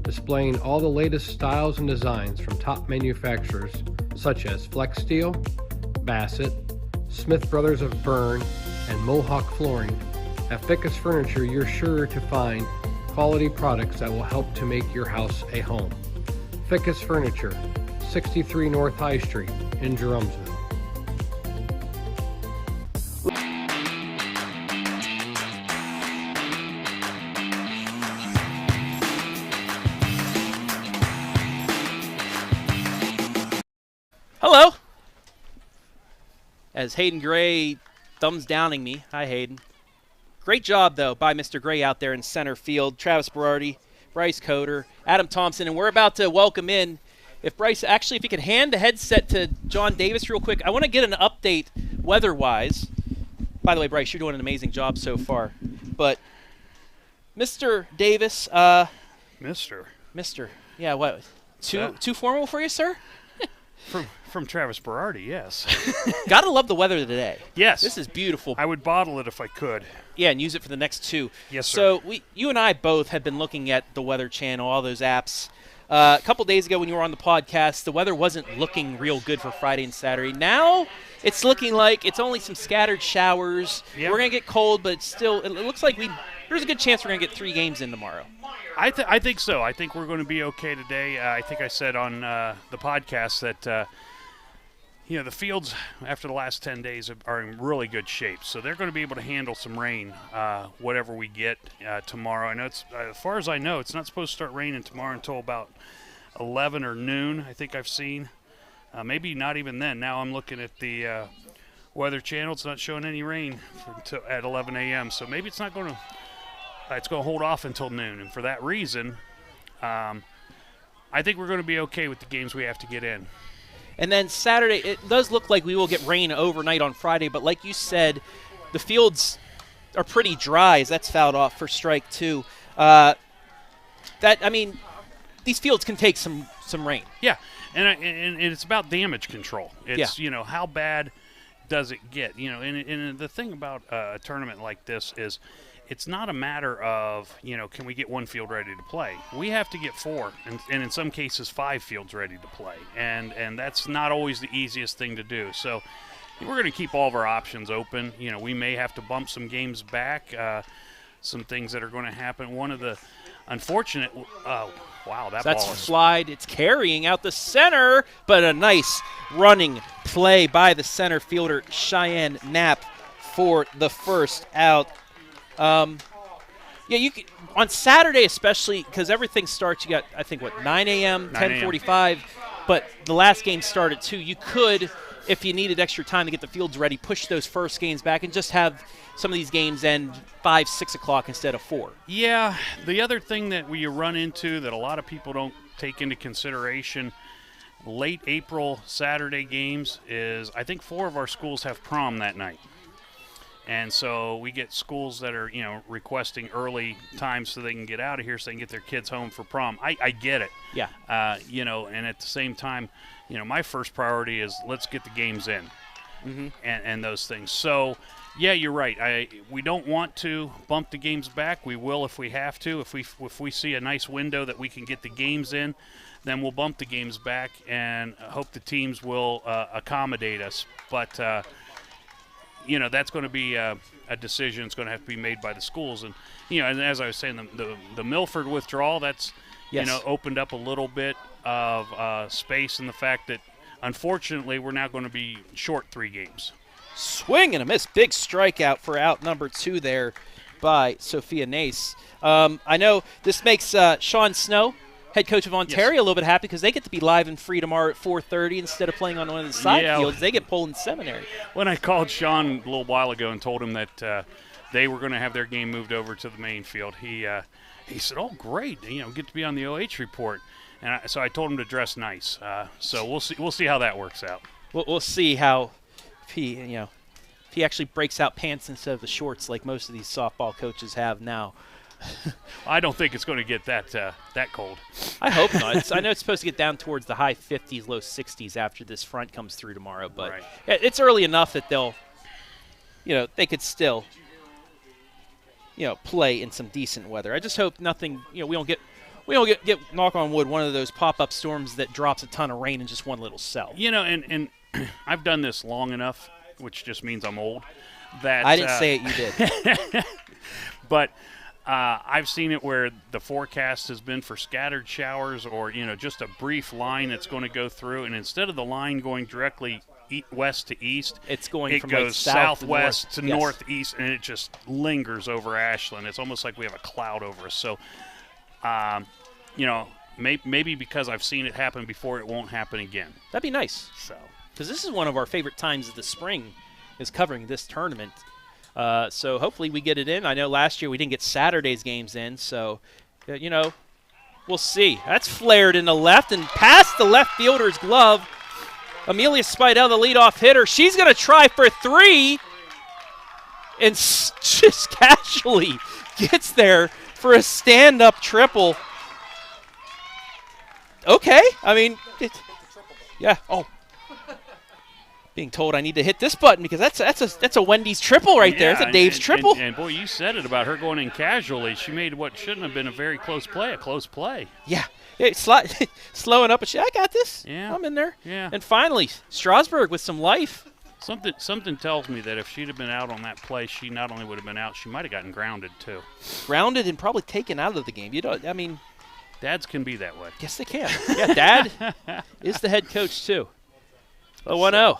[SPEAKER 14] Displaying all the latest styles and designs from top manufacturers such as Flex Steel, Bassett, Smith Brothers of Bern, and Mohawk Flooring. At Fickes Furniture, you're sure to find quality products that will help to make your house a home. Fickes Furniture, 63 North High Street in Jeromesville.
[SPEAKER 5] Hello. as Hayden Gray thumbs downing me. Hi, Hayden. Great job, though, by Mr. Gray out there in center field. Travis Berardi, Bryce Coder, Adam Thompson, and we're about to welcome in. If Bryce, actually, if you could hand the headset to John Davis real quick, I want to get an update weather-wise. By the way, Bryce, you're doing an amazing job so far. But Mr. Davis, Mr. Yeah, what? Too formal for you, sir?
[SPEAKER 16] From Travis Berardi, yes.
[SPEAKER 5] Gotta love the weather today.
[SPEAKER 16] Yes.
[SPEAKER 5] This is beautiful.
[SPEAKER 16] I would bottle it if I could.
[SPEAKER 5] Yeah, and use it for the next 2.
[SPEAKER 16] Yes, sir.
[SPEAKER 5] So you and I both have been looking at the Weather Channel, all those apps. A couple days ago when you were on the podcast, the weather wasn't looking real good for Friday and Saturday. Now it's looking like it's only some scattered showers.
[SPEAKER 16] Yeah.
[SPEAKER 5] We're going to get cold, but it looks like there's a good chance we're going to get 3 games in tomorrow.
[SPEAKER 16] I think so. I think we're going to be okay today. I think I said on the podcast that the fields after the last 10 days are in really good shape, so they're going to be able to handle some rain, whatever we get tomorrow. I know it's as far as I know, it's not supposed to start raining tomorrow until about 11 or noon. I think I've seen, maybe not even then. Now I'm looking at the Weather Channel; it's not showing any rain at 11 a.m. So maybe it's not going to. It's going to hold off until noon, and for that reason, I think we're going to be okay with the games we have to get in.
[SPEAKER 5] And then Saturday, it does look like we will get rain overnight on Friday, but like you said, the fields are pretty dry as that's fouled off for strike 2. These fields can take some rain.
[SPEAKER 16] Yeah, and it's about damage control. It's, how bad does it get? And the thing about a tournament like this is it's not a matter of, can we get one field ready to play? We have to get 4, and in some cases 5 fields ready to play. And that's not always the easiest thing to do. So we're going to keep all of our options open. We may have to bump some games back, some things that are going to happen. One of the unfortunate
[SPEAKER 5] That's slide. It's carrying out the center, but a nice running play by the center fielder, Cheyenne Knapp, for the first out. You could, on Saturday especially, because everything starts, you got, I think, 9 a.m., 10:45, but the last game started at 2. You could, if you needed extra time to get the fields ready, push those first games back and just have some of these games end 5, 6 o'clock instead of 4.
[SPEAKER 16] Yeah, the other thing that we run into that a lot of people don't take into consideration, late April Saturday games, is I think 4 of our schools have prom that night. And so we get schools that are, requesting early times so they can get out of here so they can get their kids home for prom. I get it.
[SPEAKER 5] Yeah.
[SPEAKER 16] And at the same time, my first priority is let's get the games in and those things. So, yeah, you're right. We don't want to bump the games back. We will if we have to. If we see a nice window that we can get the games in, then we'll bump the games back and hope the teams will accommodate us. But that's going to be a decision that's going to have to be made by the schools. And, and as I was saying, the Milford withdrawal, that's, opened up a little bit of space in the fact that, unfortunately, we're now going to be short 3 games.
[SPEAKER 5] Swing and a miss. Big strikeout for out number 2 there by Sophia Nace. I know this makes Sean Snow, head coach of Ontario, a little bit happy because they get to be live and free tomorrow at 4:30 instead of playing on one of the side fields. They get pulled in Seminary.
[SPEAKER 16] When I called Sean a little while ago and told him that they were going to have their game moved over to the main field, he said, "Oh, great! Get to be on the OH report." And so I told him to dress nice. So we'll see how that works out.
[SPEAKER 5] We'll see how if he actually breaks out pants instead of the shorts like most of these softball coaches have now.
[SPEAKER 16] I don't think it's going to get that cold.
[SPEAKER 5] I hope not. I know it's supposed to get down towards the high 50s, low 60s after this front comes through tomorrow, but it's early enough that they'll, they could still, play in some decent weather. I just hope nothing, we don't get knock on wood, one of those pop-up storms that drops a ton of rain in just one little cell.
[SPEAKER 16] And I've done this long enough, which just means I'm old. That
[SPEAKER 5] I didn't say it, you did.
[SPEAKER 16] But I've seen it where the forecast has been for scattered showers or, just a brief line that's going to go through. And instead of the line going directly west to east,
[SPEAKER 5] it
[SPEAKER 16] goes southwest to northeast, and it just lingers over Ashland. It's almost like we have a cloud over us. So, maybe because I've seen it happen before, it won't happen again.
[SPEAKER 5] That'd be nice.
[SPEAKER 16] So,
[SPEAKER 5] because this is one of our favorite times of the spring is covering this tournament. So hopefully we get it in. I know last year we didn't get Saturday's games in, so, you know, we'll see. That's flared in the left and past the left fielder's glove. Amelia Spidell, the leadoff hitter. She's going to try for 3 and just casually gets there for a stand-up triple. Okay. I mean, yeah. Oh. Being told I need to hit this button because that's a Wendy's triple right there. It's a Dave's triple.
[SPEAKER 16] And boy, you said it about her going in casually. She made what shouldn't have been a very close play, a close play.
[SPEAKER 5] Yeah. Slowing up, but I got this.
[SPEAKER 16] Yeah.
[SPEAKER 5] I'm in there.
[SPEAKER 16] Yeah.
[SPEAKER 5] And finally, Strasburg with some life.
[SPEAKER 16] Something tells me that if she'd have been out on that play, she not only would have been out, she might have gotten grounded too.
[SPEAKER 5] Grounded and probably taken out of the game. You don't. I mean,
[SPEAKER 16] dads can be that way.
[SPEAKER 5] Yes, they can. Yeah, Dad is the head coach too. 0-1-0.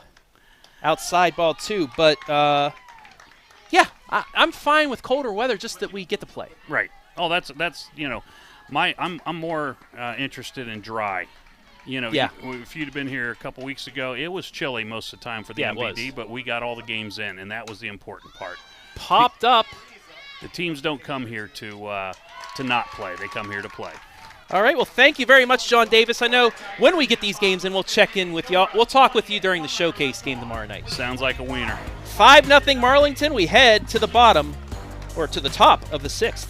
[SPEAKER 5] Outside ball too, but yeah, I'm fine with colder weather. Just that we get to play.
[SPEAKER 16] Right. Oh, that's you know, I'm more interested in dry. You know,
[SPEAKER 5] yeah.
[SPEAKER 16] If you'd have been here a couple weeks ago, it was chilly most of the time for the MVD, but we got all the games in, and that was the important part.
[SPEAKER 5] Popped up.
[SPEAKER 16] The teams don't come here to not play; they come here to play.
[SPEAKER 5] All right, well, thank you very much, John Davis. I know when we get these games in, we'll check in with y'all. We'll talk with you during the showcase game tomorrow night.
[SPEAKER 16] Sounds like a wiener.
[SPEAKER 5] 5-0 Marlington. We head to the bottom, or to the top of the 6th.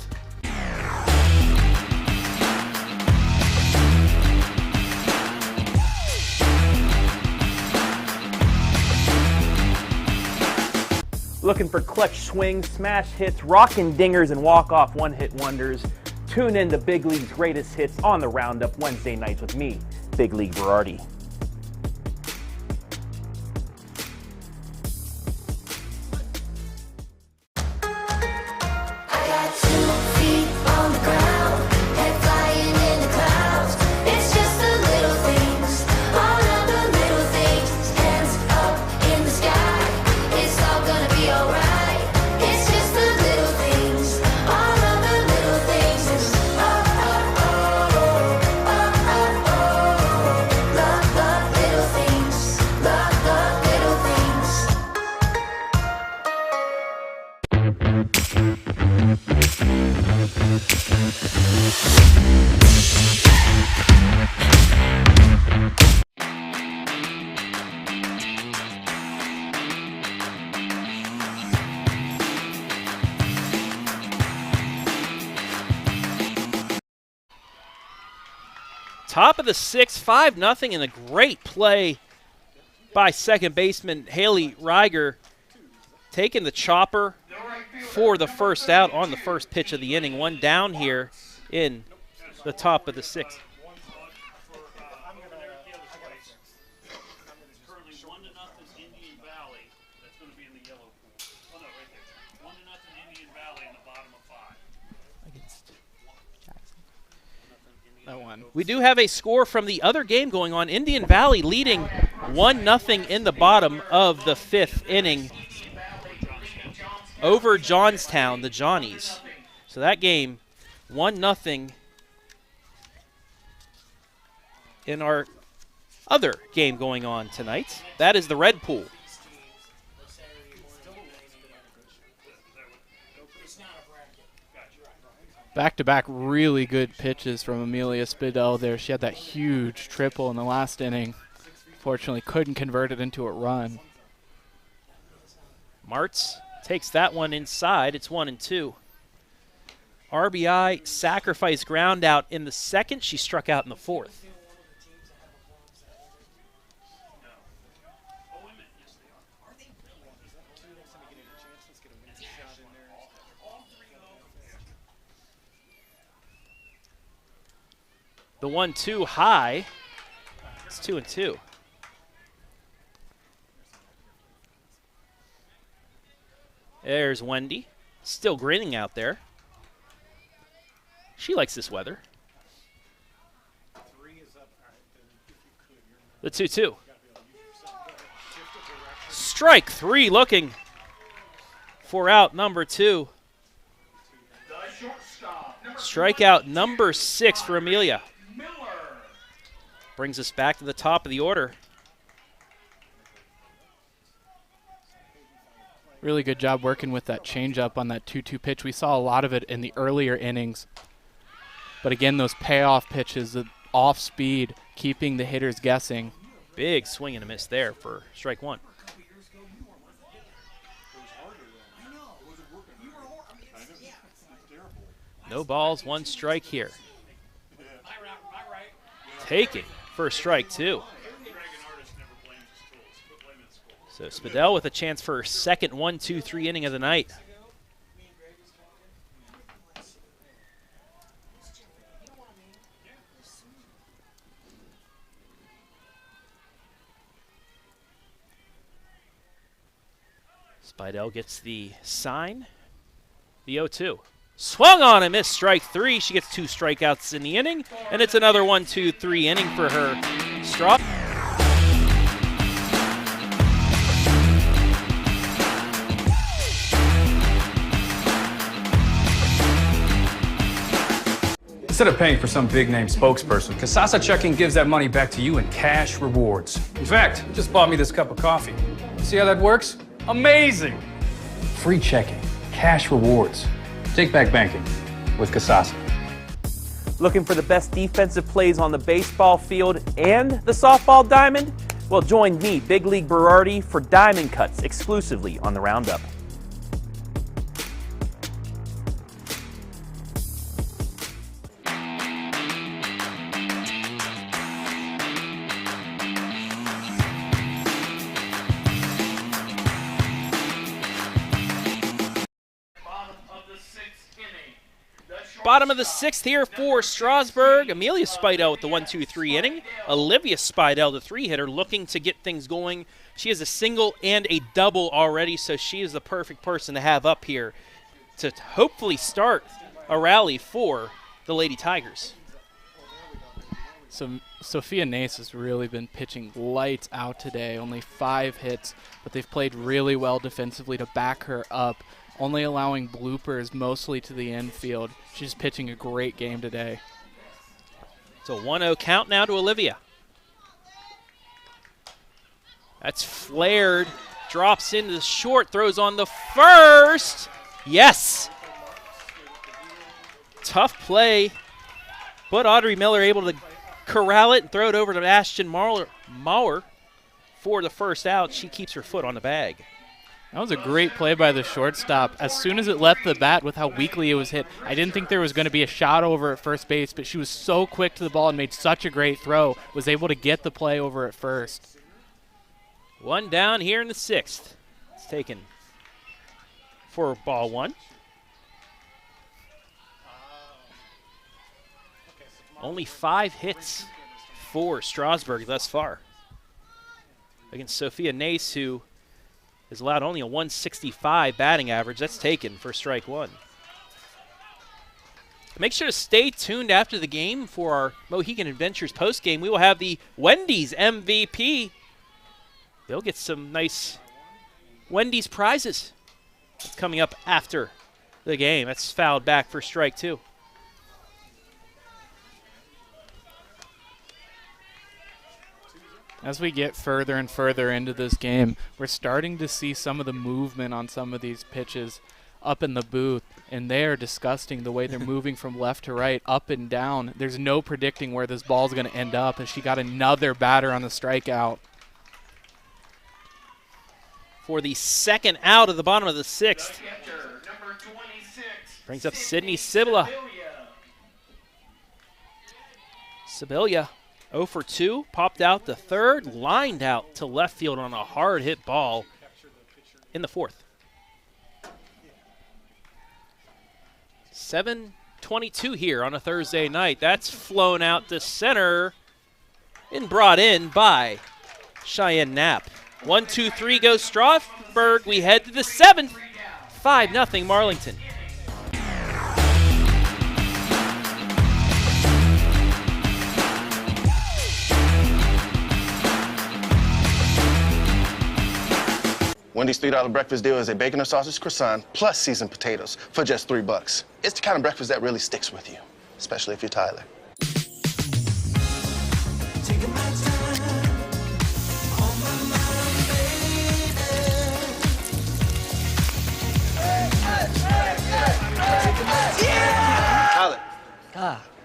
[SPEAKER 17] Looking for clutch swings, smash hits, rockin' dingers, and walk-off one-hit wonders? Tune in to Big League's Greatest Hits on the Roundup Wednesday nights with me, Big League Berardi.
[SPEAKER 5] Top of the 6th, 5-0, and a great play by second baseman Haley Reiger, taking the chopper for the first out on the first pitch of the inning. One down here in the top of the 6th. We do have a score from the other game going on. Indian Valley leading 1-0 in the bottom of the 5th inning over Johnstown, the Johnnies. So that game, 1-0 in our other game going on tonight. That is the Red Pool.
[SPEAKER 10] Back-to-back really good pitches from Amelia Spidell there. She had that huge triple in the last inning. Fortunately, couldn't convert it into a run.
[SPEAKER 5] Martz takes that one inside. It's 1-2. RBI sacrifice ground out in the 2nd. She struck out in the 4th. The 1-2 high. It's 2-2. There's Wendy, still grinning out there. She likes this weather. The 2-2. Strike 3 looking for out number 2. Strikeout number 6 for Amelia. Brings us back to the top of the order.
[SPEAKER 10] Really good job working with that changeup on that 2-2 pitch. We saw a lot of it in the earlier innings. But again, those payoff pitches, the off speed, keeping the hitters guessing.
[SPEAKER 5] Big swing and a miss there for strike one. No balls, 1 strike here. Taking for strike 2. So Spadell with a chance for her second 1-2-3 inning of the night. Spadell gets the sign. The 0-2. Swung on and missed strike 3. She gets 2 strikeouts in the inning, and it's another 1-2-3 inning for her. Straw.
[SPEAKER 6] Instead of paying for some big-name spokesperson, Kasasa Checking gives that money back to you in cash rewards. In fact, it just bought me this cup of coffee. See how that works? Amazing! Free checking, cash rewards. Take back banking with Kasasa.
[SPEAKER 17] Looking for the best defensive plays on the baseball field and the softball diamond? Well, join me, Big League Berardi, for Diamond Cuts exclusively on the Roundup.
[SPEAKER 5] Bottom of the 6th here for Strasburg. Amelia Spidell with the 1-2-3 inning. Olivia Spidell, the 3-hitter, looking to get things going. She has a single and a double already, so she is the perfect person to have up here to hopefully start a rally for the Lady Tigers.
[SPEAKER 10] So Sophia Nace has really been pitching lights out today. Only 5 hits, but they've played really well defensively to back her up. Only allowing bloopers mostly to the infield. She's pitching a great game today.
[SPEAKER 5] It's a 1-0 count now to Olivia. That's flared. Drops into the short. Throws on the first. Yes. Tough play. But Audrey Miller able to corral it and throw it over to Ashton Mauer for the first out. She keeps her foot on the bag.
[SPEAKER 10] That was a great play by the shortstop. As soon as it left the bat with how weakly it was hit, I didn't think there was going to be a shot over at first base, but she was so quick to the ball and made such a great throw, was able to get the play over at first.
[SPEAKER 5] 1 down here in the 6th. It's taken for ball 1. Only 5 hits for Strasburg thus far against Sophia Nace, who has allowed only a 165 batting average. That's taken for strike 1. Make sure to stay tuned after the game for our Mohican Adventures postgame. We will have the Wendy's MVP. They'll get some nice Wendy's prizes. It's coming up after the game. That's fouled back for strike 2.
[SPEAKER 10] As we get further and further into this game, we're starting to see some of the movement on some of these pitches up in the booth, and they are disgusting the way they're moving from left to right, up and down. There's no predicting where this ball's going to end up, as she got another batter on the strikeout.
[SPEAKER 5] For the second out of the bottom of the 6th. Brings up Sydney Sibilla. Sibilia 0 for 2, popped out the 3rd, lined out to left field on a hard hit ball in the 4th. 7:22 here on a Thursday night. That's flown out to center and brought in by Cheyenne Knapp. 1-2-3 goes Strasburg. We head to the 7th. 5-0 Marlington.
[SPEAKER 7] Wendy's $3 breakfast deal is a bacon or sausage croissant plus seasoned potatoes for just $3. It's the kind of breakfast that really sticks with you, especially if you're Tyler.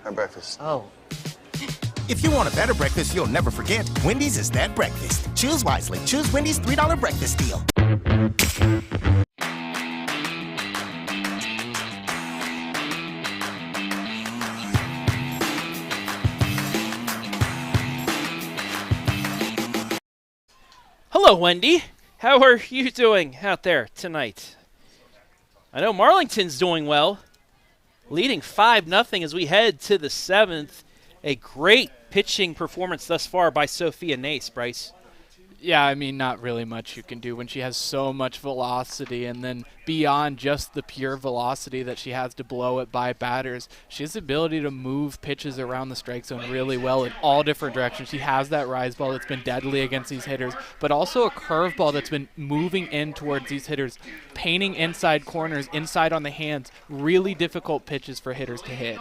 [SPEAKER 7] Have breakfast.
[SPEAKER 17] Oh.
[SPEAKER 9] If you want a better breakfast you'll never forget, Wendy's is that breakfast. Choose wisely. Choose Wendy's $3 breakfast deal.
[SPEAKER 5] Hello, Wendy. How are you doing out there tonight? I know Marlington's doing well, leading 5-0 as we head to the 7th. A great pitching performance thus far by Sophia Nace, Bryce.
[SPEAKER 10] Yeah, I mean, not really much you can do when she has so much velocity, and then beyond just the pure velocity that she has to blow it by batters, she has the ability to move pitches around the strike zone really well in all different directions. She has that rise ball that's been deadly against these hitters, but also a curveball that's been moving in towards these hitters, painting inside corners, inside on the hands, really difficult pitches for hitters to hit.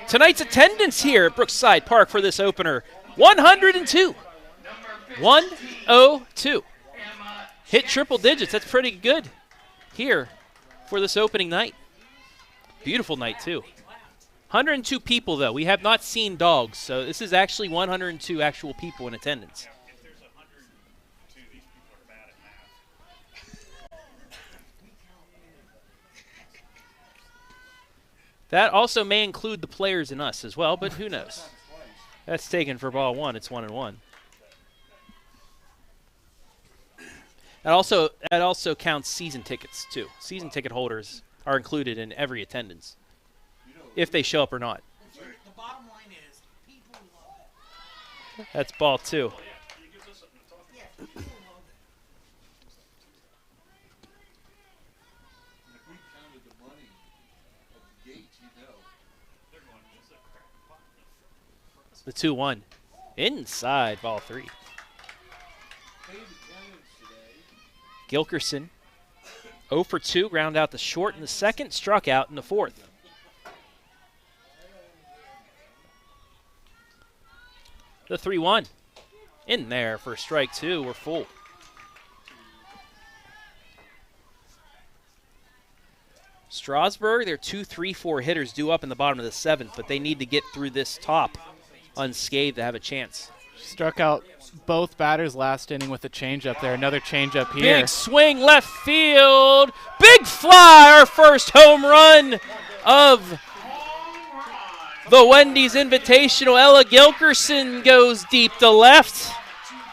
[SPEAKER 5] Tonight's attendance here at Brookside Park for this opener, 102. 102. Hit triple digits. That's pretty good here for this opening night. Beautiful night, too. 102 people, though. We have not seen dogs, so this is actually 102 actual people in attendance. That also may include the players and us as well, but who knows? That's taken for ball one. It's 1-1. That also counts season tickets, too. Season ticket holders are included in every attendance, if they show up or not. That's ball two. The 2-1. Inside ball three. Gilkerson, 0 for 2, ground out the short in the second, struck out in the fourth. The 3-1. In there for strike two. We're full. Strasburg, their 2, 3, 4 hitters due up in the bottom of the 7th, but they need to get through this top unscathed to have a chance.
[SPEAKER 10] Struck out both batters last inning with a changeup there. Another changeup here.
[SPEAKER 5] Big swing left field. Big fly. Our first home run of the Wendy's Invitational. Ella Gilkerson goes deep to left.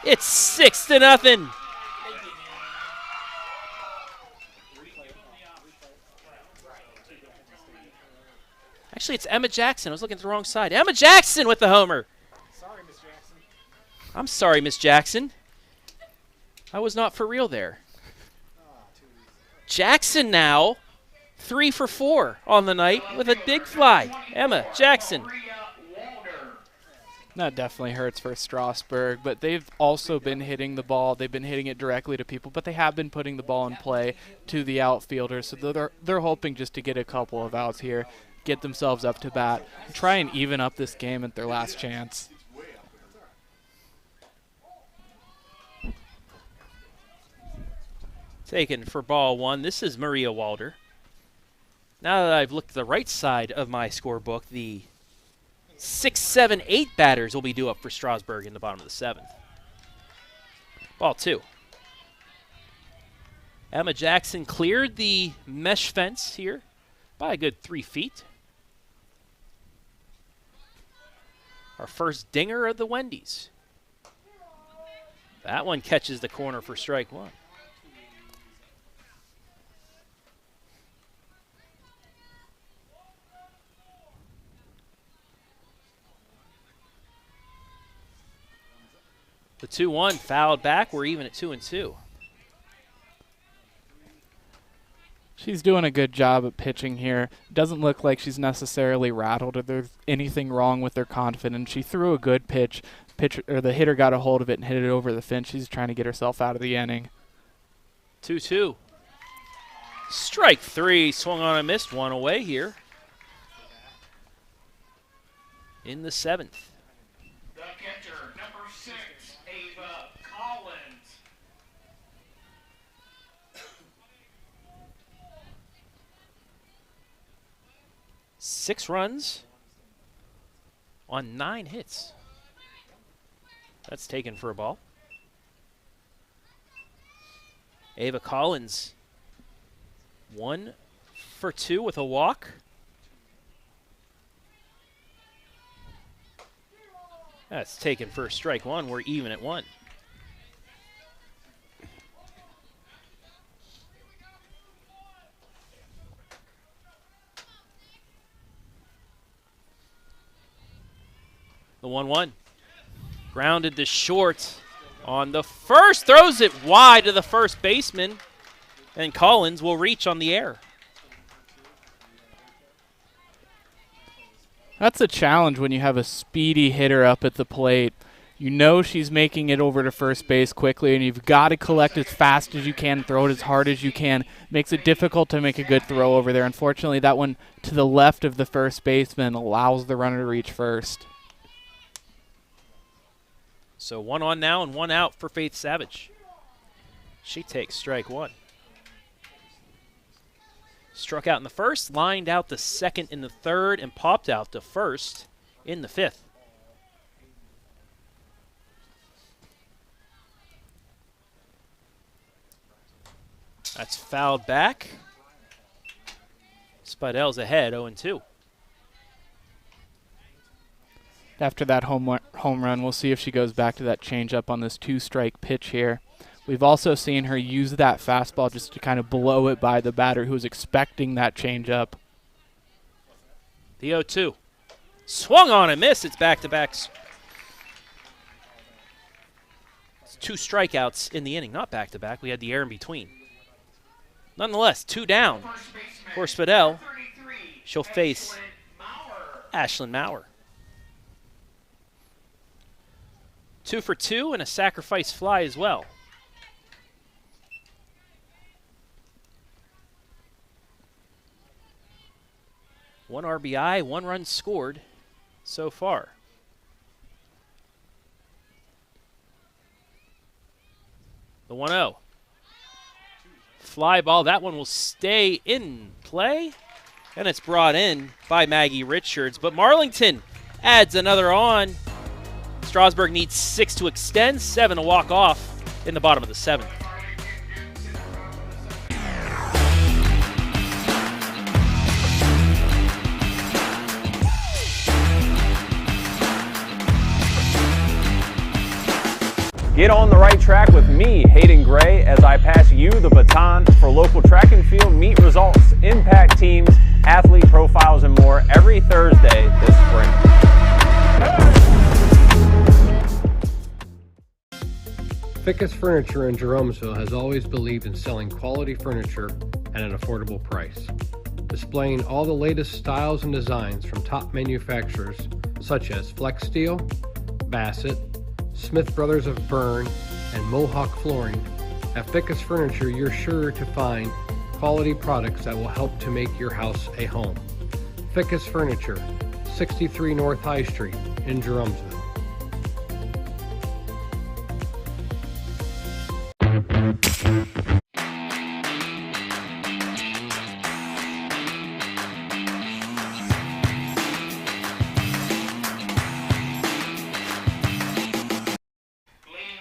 [SPEAKER 5] It's 6-0. Actually, it's Emma Jackson. I was looking at the wrong side. Emma Jackson with the homer. I'm sorry, Miss Jackson. I was not for real there. Jackson now 3 for 4 on the night with a big fly. Emma Jackson.
[SPEAKER 10] That definitely hurts for Strasburg, but they've also been hitting the ball. They've been hitting it directly to people, but they have been putting the ball in play to the outfielders. So they're hoping just to get a couple of outs here, get themselves up to bat, and try and even up this game at their last chance.
[SPEAKER 5] Taken for ball one. This is Maria Walder. Now that I've looked at the right side of my scorebook, the 6, 7, 8 batters will be due up for Strasburg in the bottom of the 7th. Ball two. Emma Jackson cleared the mesh fence here by a good 3 feet. Our first dinger of the Wendy's. That one catches the corner for strike one. The 2-1 fouled back. We're even at 2-2.
[SPEAKER 10] She's doing a good job at pitching here. Doesn't look like she's necessarily rattled or there's anything wrong with her confidence. She threw a good pitch. The hitter got a hold of it and hit it over the fence. She's trying to get herself out of the inning.
[SPEAKER 5] 2-2. Strike three. Swung on and missed. One away here in the 7th.
[SPEAKER 12] The catcher, number 6, Ava Collins.
[SPEAKER 5] 6 runs on 9 hits. That's taken for a ball. Ava Collins, 1 for 2 with a walk. That's taken for strike 1. We're even at 1. The 1-1. Grounded to short on the first. Throws it wide to the first baseman. And Collins will reach on the air.
[SPEAKER 10] That's a challenge when you have a speedy hitter up at the plate. You know she's making it over to first base quickly, and you've got to collect as fast as you can, throw it as hard as you can. Makes it difficult to make a good throw over there. Unfortunately, that one to the left of the first baseman allows the runner to reach first.
[SPEAKER 5] So 1 on now and 1 out for Faith Savage. She takes strike 1. Struck out in the first, lined out the second in the third, and popped out the first in the 5th. That's fouled back. Spidel's ahead, 0-2.
[SPEAKER 10] After that home run, we'll see if she goes back to that changeup on this 2-strike pitch here. We've also seen her use that fastball just to kind of blow it by the batter who was expecting that changeup.
[SPEAKER 5] The 0-2. Swung on and missed. It's back-to-backs. It's 2 strikeouts in the inning, not back-to-back. We had the air in between. Nonetheless, 2 down for Spadell. She'll face Ashland Maurer. 2 for 2 and a sacrifice fly as well. One RBI, 1 run scored so far. The 1-0. Fly ball, that one will stay in play. And it's brought in by Maggie Richards. But Marlington adds another on. Strasburg needs 6 to extend, 7 to walk off in the bottom of the 7th.
[SPEAKER 13] Get on the right track with me, Hayden Gray, as I pass you the baton for local track and field meet results, impact teams, athlete profiles, and more every Thursday this spring.
[SPEAKER 14] Fickes Furniture in Jeromesville has always believed in selling quality furniture at an affordable price. Displaying all the latest styles and designs from top manufacturers such as Flex Steel, Bassett, Smith Brothers of Bern, and Mohawk Flooring. At Fickes Furniture, you're sure to find quality products that will help to make your house a home. Fickes Furniture, 63 North High Street in Jeromesville.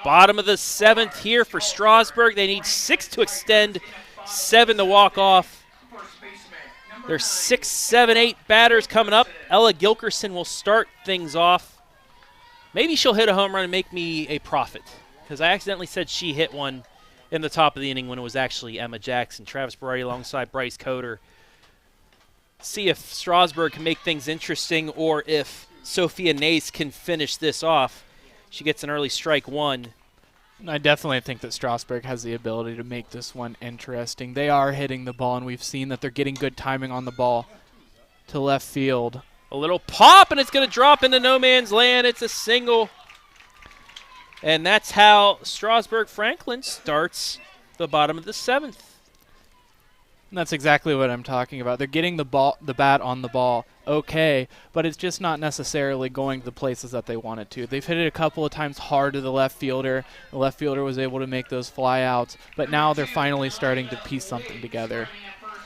[SPEAKER 5] Bottom of the 7th here for Strasburg. They need 6 to extend, 7 to walk off. There's 6, 7, 8 batters coming up. Ella Gilkerson will start things off. Maybe she'll hit a home run and make me a profit, because I accidentally said she hit one in the top of the inning when it was actually Emma Jackson. Travis Berardi alongside Bryce Coder. See if Strasburg can make things interesting or if Sophia Nace can finish this off. She gets an early strike 1.
[SPEAKER 10] I definitely think that Strasburg has the ability to make this one interesting. They are hitting the ball, and we've seen that they're getting good timing on the ball to left field.
[SPEAKER 5] A little pop, and it's going to drop into no man's land. It's a single. And that's how Strasburg-Franklin starts the bottom of the 7th.
[SPEAKER 10] And that's exactly what I'm talking about. They're getting the bat on the ball, okay, but it's just not necessarily going to the places that they want it to. They've hit it a couple of times hard to the left fielder. The left fielder was able to make those fly outs, but now they're finally starting to piece something together.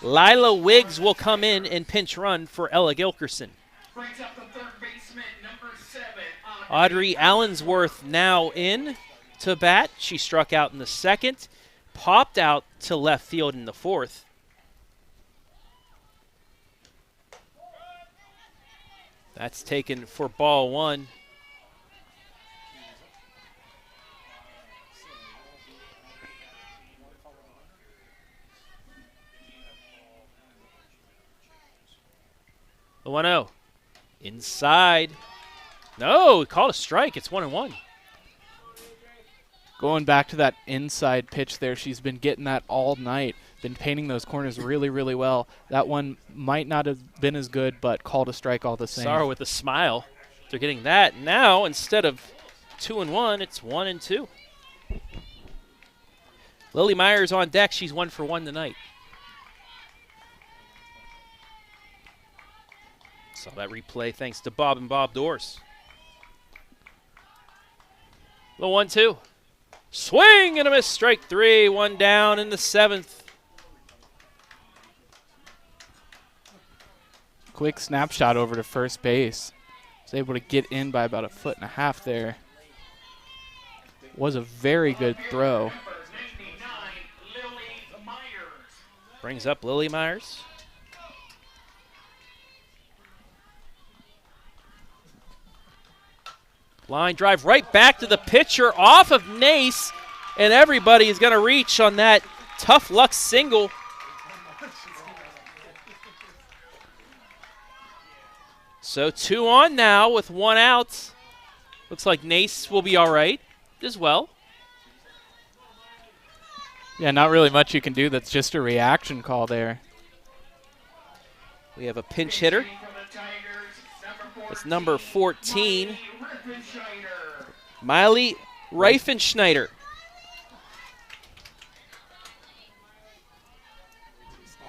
[SPEAKER 5] Lila Wiggs will come in and pinch run for Ella Gilkerson.
[SPEAKER 12] Brings up the third baseman, number
[SPEAKER 5] Audrey Allensworth now in to bat. She struck out in the second, popped out to left field in the fourth. That's taken for ball one. The 1-0. Inside. No, called a strike. It's 1-1.
[SPEAKER 10] Going back to that inside pitch there, she's been getting that all night. Been painting those corners really, really well. That one might not have been as good, but called a strike all the same.
[SPEAKER 5] Sarah with a smile. They're getting that. Now, instead of 2-1, it's 1-2. Lily Myers on deck. She's 1 for 1 tonight. Saw that replay thanks to Bob and Bob Doors. The 1-2. Swing and a miss. Strike 3. 1 down in the 7th.
[SPEAKER 10] Quick snapshot over to first base. Was able to get in by about 1.5 feet there. Was a very good throw.
[SPEAKER 5] Brings up Lily Myers. Line drive right back to the pitcher off of Nace, and everybody is going to reach on that tough luck single. So 2 on now with 1 out. Looks like Nace will be all right as well.
[SPEAKER 10] Yeah, not really much you can do. That's just a reaction call there.
[SPEAKER 5] We have a pinch hitter. It's number 14. Miley Reifenschneider.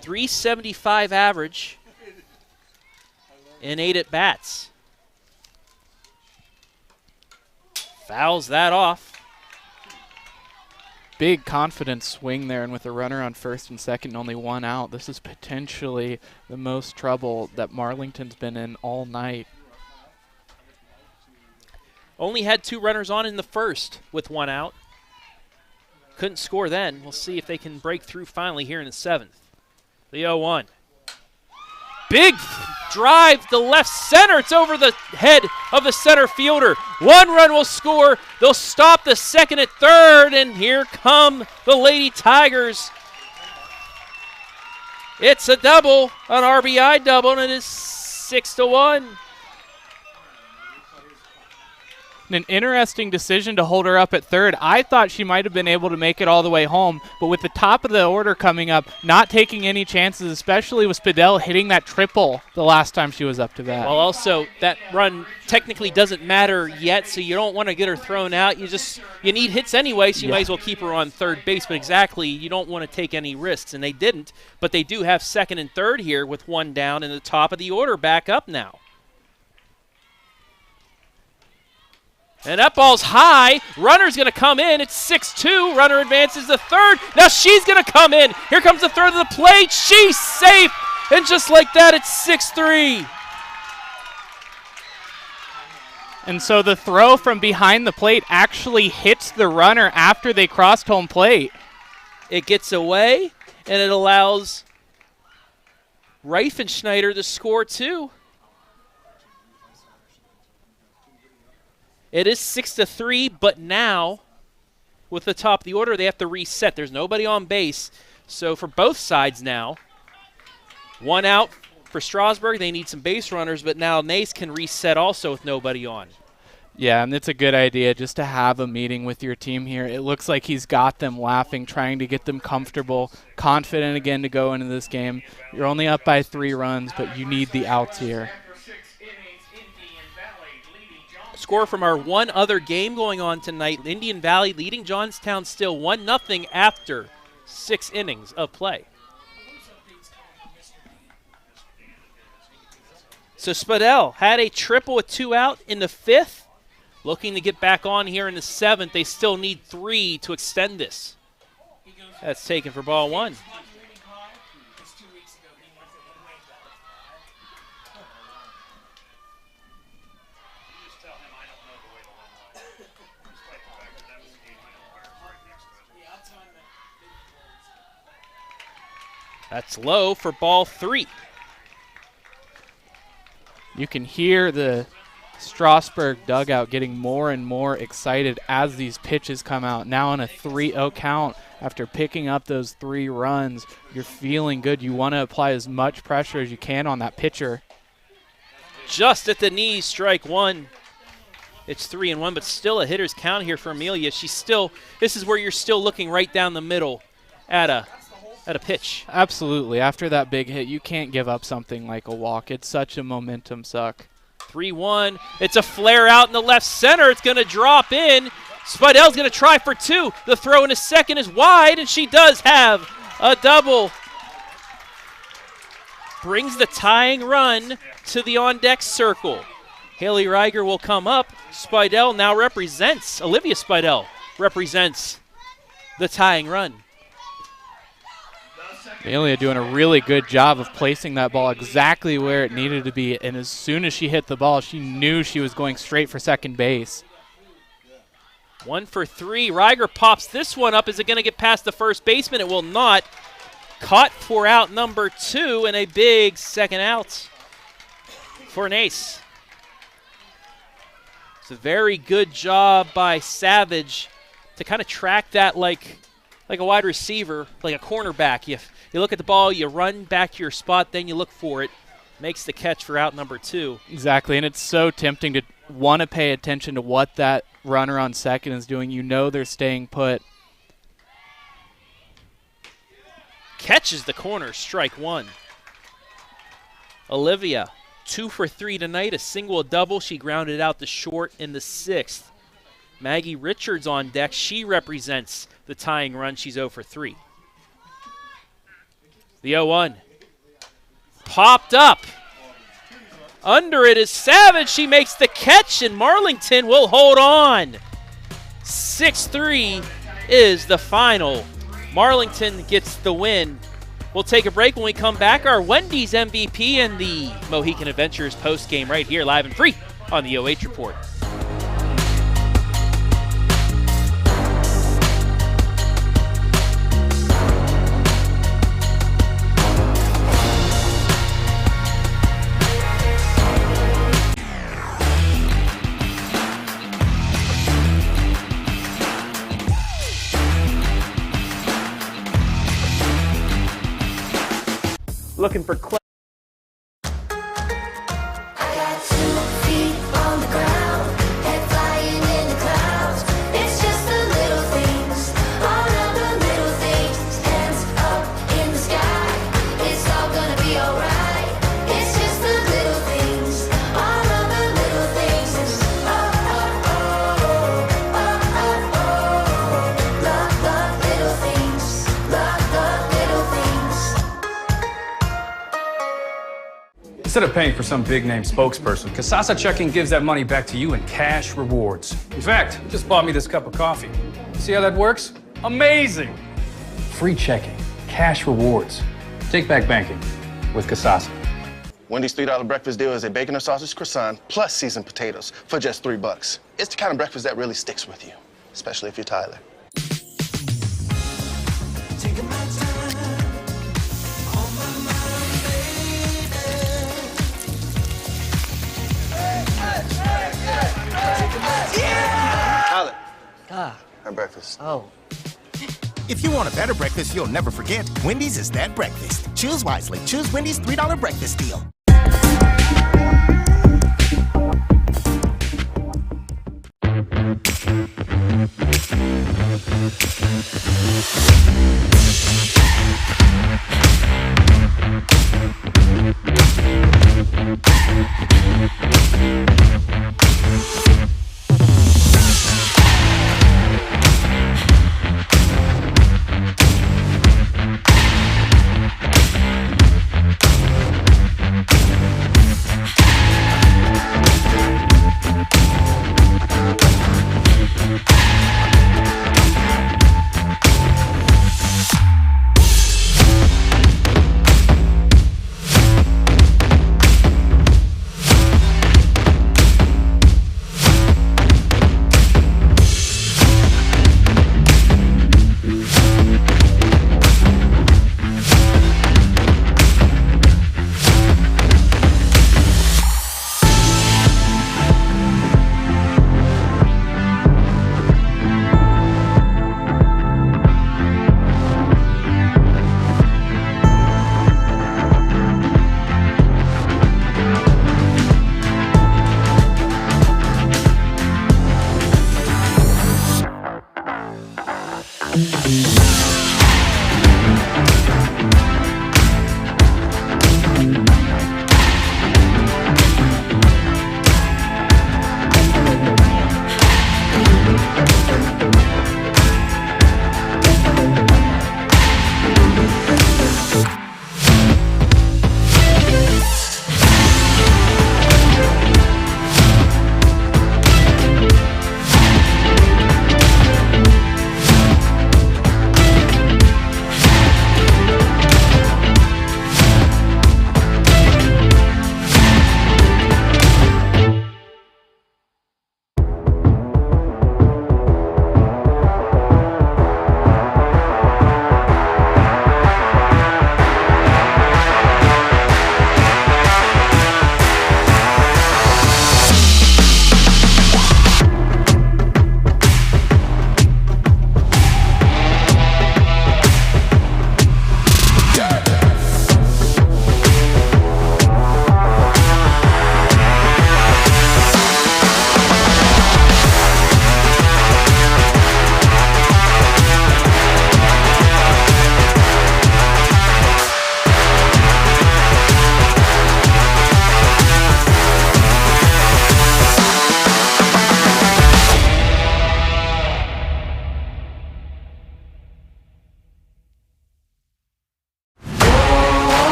[SPEAKER 5] .375 average in 8 at bats. Fouls that off.
[SPEAKER 10] Big confidence swing there, and with a runner on first and second and only 1 out, this is potentially the most trouble that Marlington's been in all night.
[SPEAKER 5] Only had 2 runners on in the first with 1 out. Couldn't score then. We'll see if they can break through finally here in the 7th. The 0-1. Big drive to left center. It's over the head of the center fielder. 1 run will score. They'll stop the second at third, and here come the Lady Tigers. It's a double, an RBI double, and it is 6-1.
[SPEAKER 10] An interesting decision to hold her up at third. I thought she might have been able to make it all the way home, but with the top of the order coming up, not taking any chances, especially with Spadell hitting that triple the last time she was up to bat.
[SPEAKER 5] Well, also, that run technically doesn't matter yet, so you don't want to get her thrown out. You need hits anyway, so you might as well keep her on third base, but exactly, you don't want to take any risks, and they didn't, but they do have second and third here with 1 down, and the top of the order back up now. And that ball's high. Runner's going to come in. It's 6-2. Runner advances to third. Now she's going to come in. Here comes the third of the plate. She's safe. And just like that, it's 6-3.
[SPEAKER 10] And so the throw from behind the plate actually hits the runner after they crossed home plate.
[SPEAKER 5] It gets away, and it allows Reifenschneider to score 2. It is 6-3, but now, with the top of the order, they have to reset. There's nobody on base. So for both sides now, 1 out for Strasburg. They need some base runners, but now Nace can reset also with nobody on.
[SPEAKER 10] Yeah, and it's a good idea just to have a meeting with your team here. It looks like he's got them laughing, trying to get them comfortable, confident again to go into this game. You're only up by 3 runs, but you need the outs here.
[SPEAKER 5] Score from our one other game going on tonight. Indian Valley leading Johnstown still 1-0 after 6 innings of play. So Spadell had a triple with 2 out in the 5th. Looking to get back on here in the 7th. They still need 3 to extend this. That's taken for ball 1. That's low for ball 3.
[SPEAKER 10] You can hear the Strasburg dugout getting more and more excited as these pitches come out. Now on a 3-0 count, after picking up those 3 runs, you're feeling good. You want to apply as much pressure as you can on that pitcher.
[SPEAKER 5] Just at the knees, strike 1. It's 3-1, but still a hitter's count here for Amelia. This is where you're still looking right down the middle at a pitch.
[SPEAKER 10] Absolutely. After that big hit, you can't give up something like a walk. It's such a momentum suck.
[SPEAKER 5] 3-1. It's a flare out in the left center. It's going to drop in. Spidel's going to try for 2. The throw in a second is wide, and she does have a double. Brings the tying run to the on-deck circle. Haley Reiger will come up. Spidel now represents, Olivia Spidel represents the tying run.
[SPEAKER 10] Amelia doing a really good job of placing that ball exactly where it needed to be, and as soon as she hit the ball, she knew she was going straight for second base.
[SPEAKER 5] 1 for 3. Reiger pops this one up. Is it going to get past the first baseman? It will not. Caught for out number 2 and a big second out for an ace. It's a very good job by Savage to kind of track that like a wide receiver, like a cornerback. You look at the ball, you run back to your spot, then you look for it. Makes the catch for out number 2.
[SPEAKER 10] Exactly, and it's so tempting to want to pay attention to what that runner on second is doing. You know they're staying put.
[SPEAKER 5] Catches the corner, strike 1. Olivia, 2 for 3 tonight, a single, a double. She grounded out the short in the 6th. Maggie Richards on deck. She represents the tying run. She's 0 for 3. The 0-1. Popped up. Under it is Savage. She makes the catch, and Marlington will hold on. 6-3 is the final. Marlington gets the win. We'll take a break. When we come back, our Wendy's MVP and the Mohican Adventures postgame right here, live and free on the OH Report.
[SPEAKER 17] Looking for
[SPEAKER 6] Instead of paying for some big-name spokesperson, Kasasa Checking gives that money back to you in cash rewards. In fact, you just bought me this cup of coffee. See how that works? Amazing! Free checking, cash rewards. Take back banking with Kasasa.
[SPEAKER 7] Wendy's $3 breakfast deal is a bacon or sausage croissant plus seasoned potatoes for just $3. It's the kind of breakfast that really sticks with you, especially if you're Tyler. Tyler. Our breakfast.
[SPEAKER 9] Oh. If you want a better breakfast you'll never forget, Wendy's is that breakfast. Choose wisely. Choose Wendy's $3 breakfast deal.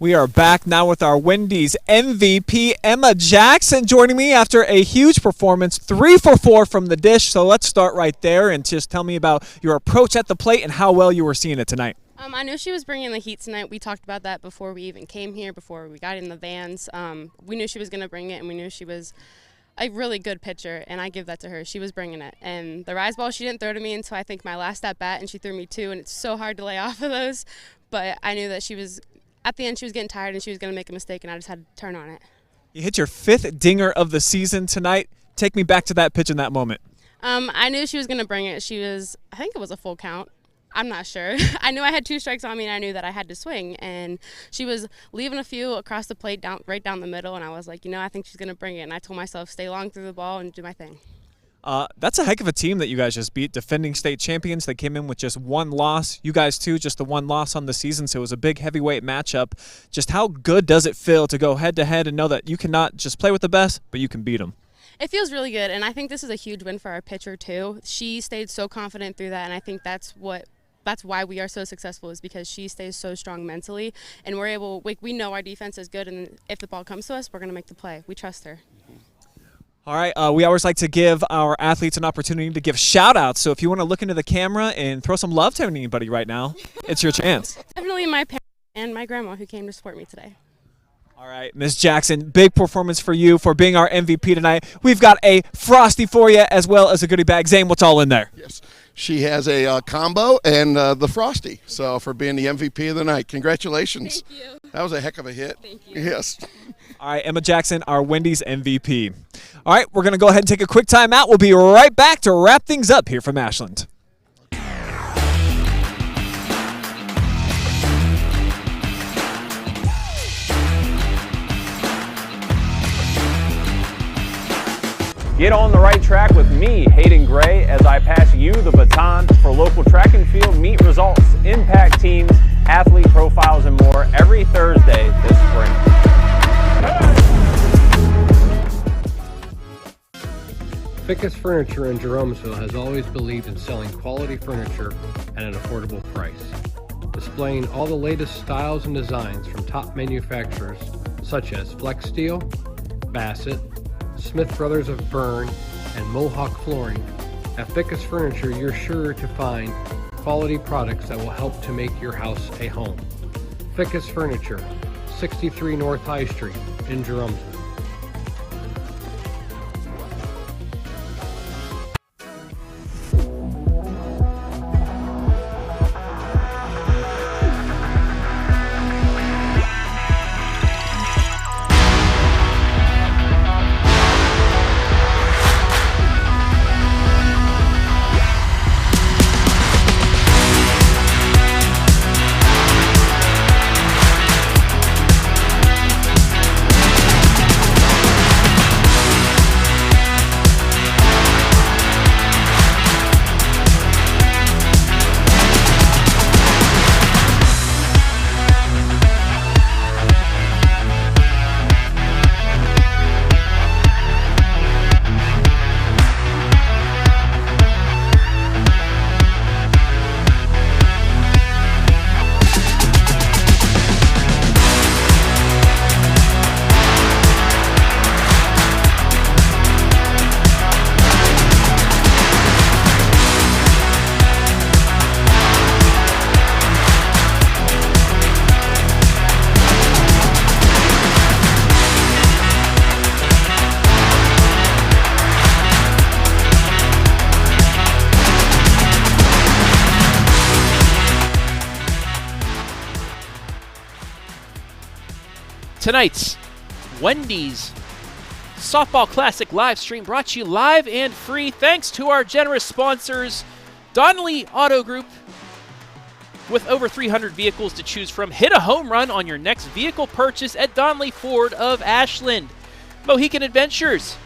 [SPEAKER 8] We are back now with our Wendy's MVP, Emma Jackson, joining me after a huge performance, 3 for 4 from the dish. So let's start right there and just tell me about your approach at the plate and how well you were seeing it tonight.
[SPEAKER 18] I knew she was bringing the heat tonight. We talked about that before we even came here, before we got in the vans. We knew she was going to bring it, and we knew she was a really good pitcher, and I give that to her. She was bringing it. And the rise ball she didn't throw to me until I think my last at bat, and she threw me 2, and it's so hard to lay off of those. But I knew that she was, at the end, she was getting tired, and she was going to make a mistake, and I just had to turn on it.
[SPEAKER 8] You hit your 5th dinger of the season tonight. Take me back to that pitch in that moment.
[SPEAKER 18] I knew she was going to bring it. She was, I think it was a full count. I'm not sure. I knew I had 2 strikes on me, and I knew that I had to swing. And she was leaving a few across the plate, right down the middle, and I was like, I think she's going to bring it. And I told myself, stay long through the ball and do my thing.
[SPEAKER 8] That's a heck of a team that you guys just beat. Defending state champions. They came in with just 1 loss. You guys, too, just the 1 loss on the season, so it was a big heavyweight matchup. Just how good does it feel to go head-to-head and know that you cannot just play with the best, but you can beat them?
[SPEAKER 18] It feels really good, and I think this is a huge win for our pitcher, too. She stayed so confident through that, and I think that's why we are so successful, is because she stays so strong mentally, and we're able, we know our defense is good, and if the ball comes to us, we're going to make the play. We trust her.
[SPEAKER 8] All right, we always like to give our athletes an opportunity to give shout-outs, so if you want to look into the camera and throw some love to anybody right now, it's your chance.
[SPEAKER 18] Definitely my parents and my grandma who came to support me today.
[SPEAKER 8] All right, Ms. Jackson, big performance for you for being our MVP tonight. We've got a Frosty for you as well as a goodie bag. Zane, what's all in there?
[SPEAKER 19] Yes, she has a combo and the Frosty, so for being the MVP of the night. Congratulations.
[SPEAKER 18] Thank you.
[SPEAKER 19] That was a heck of a hit.
[SPEAKER 18] Thank you.
[SPEAKER 19] Yes.
[SPEAKER 8] All right, Emma Jackson, our Wendy's MVP. All right, we're going to go ahead and take a quick time out. We'll be right back to wrap things up here from Ashland.
[SPEAKER 13] Get on the right track with me, Hayden Gray, as I pass you the baton for local track and field meet results, impact teams, athlete profiles, and more every Thursday this spring.
[SPEAKER 14] Fickes Furniture in Jeromesville has always believed in selling quality furniture at an affordable price. Displaying all the latest styles and designs from top manufacturers such as Flex Steel, Bassett, Smith Brothers of Bern, and Mohawk Flooring. At Fickes Furniture, you're sure to find quality products that will help to make your house a home. Fickes Furniture, 63 North High Street in Jeromesville.
[SPEAKER 5] Tonight's Wendy's Softball Classic live stream brought to you live and free thanks to our generous sponsors, Donley Auto Group. With over 300 vehicles to choose from, hit a home run on your next vehicle purchase at Donley Ford of Ashland. Mohican Adventures,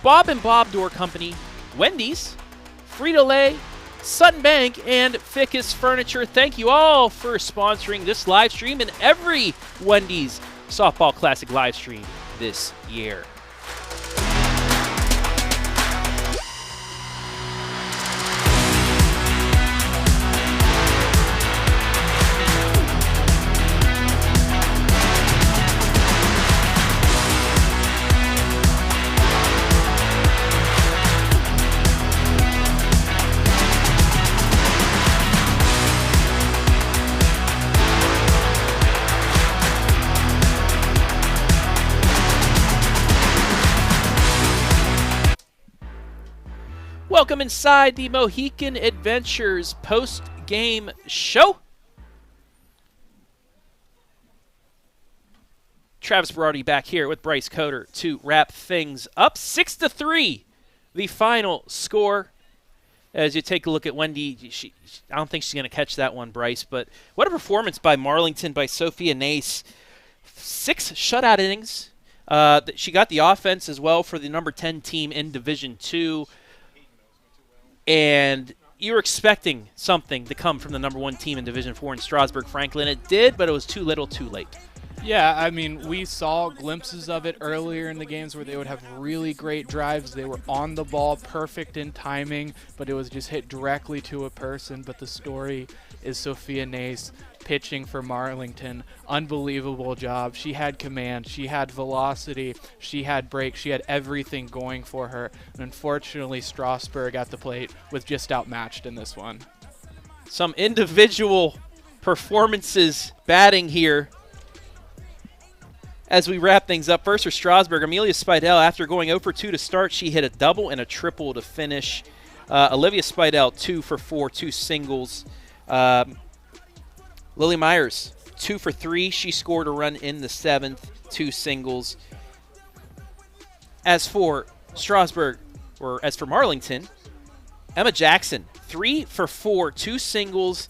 [SPEAKER 5] Bob and Bob Door Company, Wendy's, Frito-Lay, Sutton Bank, and Fickes Furniture. Thank you all for sponsoring this live stream and every Wendy's Softball Classic live stream this year. Welcome inside the Mohican Adventures post-game show. Travis Berardi back here with Bryce Coder to wrap things up. 6-3, the final score. As you take a look at Wendy, I don't think she's going to catch that one, Bryce, but what a performance by Marlington, by Sophia Nace. 6 shutout innings. She got the offense as well for the number 10 team in Division II. And you were expecting something to come from the number 1 team in Division IV in Strasburg-Franklin. It did, but it was too little, too late.
[SPEAKER 10] Yeah, I mean, we saw glimpses of it earlier in the games where they would have really great drives. They were on the ball, perfect in timing, but it was just hit directly to a person. But the story is Sophia Nace pitching for Marlington. Unbelievable job. She had command. She had velocity. She had break. She had everything going for her. And unfortunately, Strasburg at the plate was just outmatched in this one.
[SPEAKER 5] Some individual performances batting here. As we wrap things up, first for Strasburg, Amelia Spidell, after going 0 for 2 to start, she hit a double and a triple to finish. Olivia Spidell, 2 for 4, 2 singles. Lily Myers, 2 for 3. She scored a run in the 7th, 2 singles. As for Strasburg, or as for Marlington, Emma Jackson, 3 for 4, 2 singles,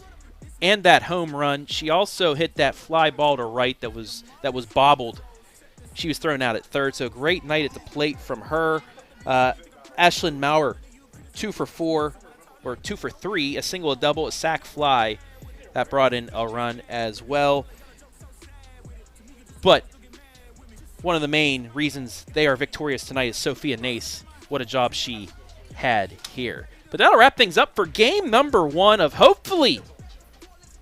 [SPEAKER 5] and that home run. She also hit that fly ball to right that was bobbled. She was thrown out at third, so great night at the plate from her. Ashland Maurer, 2 for 4, or 2 for 3, a single, a double, a sac fly. That brought in a run as well. But one of the main reasons they are victorious tonight is Sophia Nace. What a job she had here. But that'll wrap things up for game number 1 of hopefully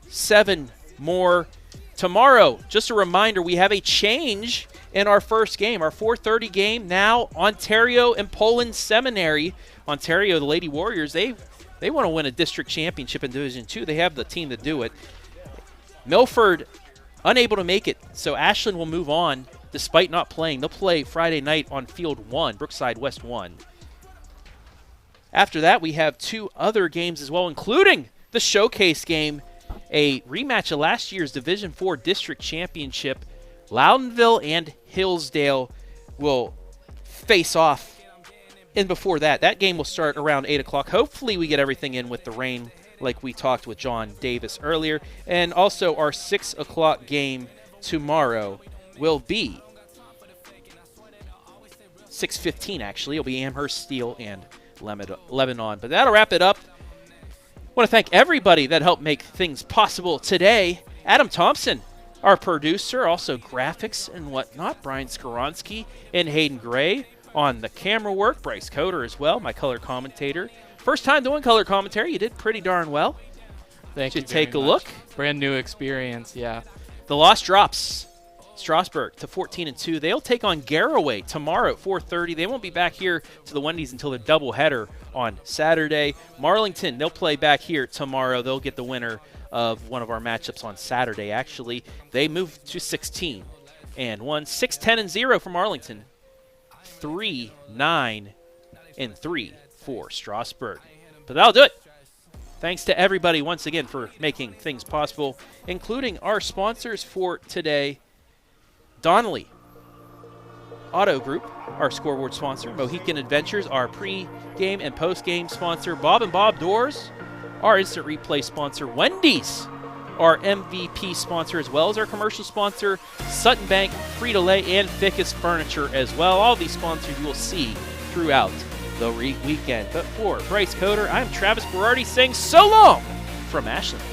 [SPEAKER 5] 7 more tomorrow. Just a reminder, we have a change in our first game, our 4:30 game. Now Ontario and Poland Seminary. Ontario, the Lady Warriors, they want to win a district championship in Division 2. They have the team to do it. Milford unable to make it, so Ashland will move on despite not playing. They'll play Friday night on Field 1, Brookside West 1. After that, we have 2 other games as well, including the showcase game, a rematch of last year's Division 4 District Championship. Loudonville and Hillsdale will face off. And before that, that game will start around 8 o'clock. Hopefully we get everything in with the rain like we talked with John Davis earlier. And also our 6 o'clock game tomorrow will be 6:15 actually. It'll be Amherst Steel and Lebanon. But that'll wrap it up. I want to thank everybody that helped make things possible today. Adam Thompson, our producer, also graphics and whatnot. Brian Skoronsky and Hayden Gray on the camera work. Bryce Coder as well, my color commentator. First time doing color commentary. You did pretty darn well.
[SPEAKER 10] Thank you.
[SPEAKER 5] Take a look.
[SPEAKER 10] Brand new experience, yeah.
[SPEAKER 5] The loss drops Strasburg to 14-2. They'll take on Garraway tomorrow at 4:30. They won't be back here to the Wendy's until the doubleheader on Saturday. Marlington, they'll play back here tomorrow. They'll get the winner of one of our matchups on Saturday, actually. They moved to 16 and won 6-10-0 for Marlington. 3-9-3 for Strasburg. But that'll do it. Thanks to everybody once again for making things possible, including our sponsors for today. Donley Auto Group, our scoreboard sponsor. Mohican Adventures, our pre-game and post-game sponsor. Bob and Bob Doors, our instant replay sponsor. Wendy's, our MVP sponsor, as well as our commercial sponsor. Sutton Bank, Frito-Lay, and Fickes Furniture as well. All these sponsors you will see throughout the weekend. But for Bryce Coder, I'm Travis Berardi saying so long from Ashland.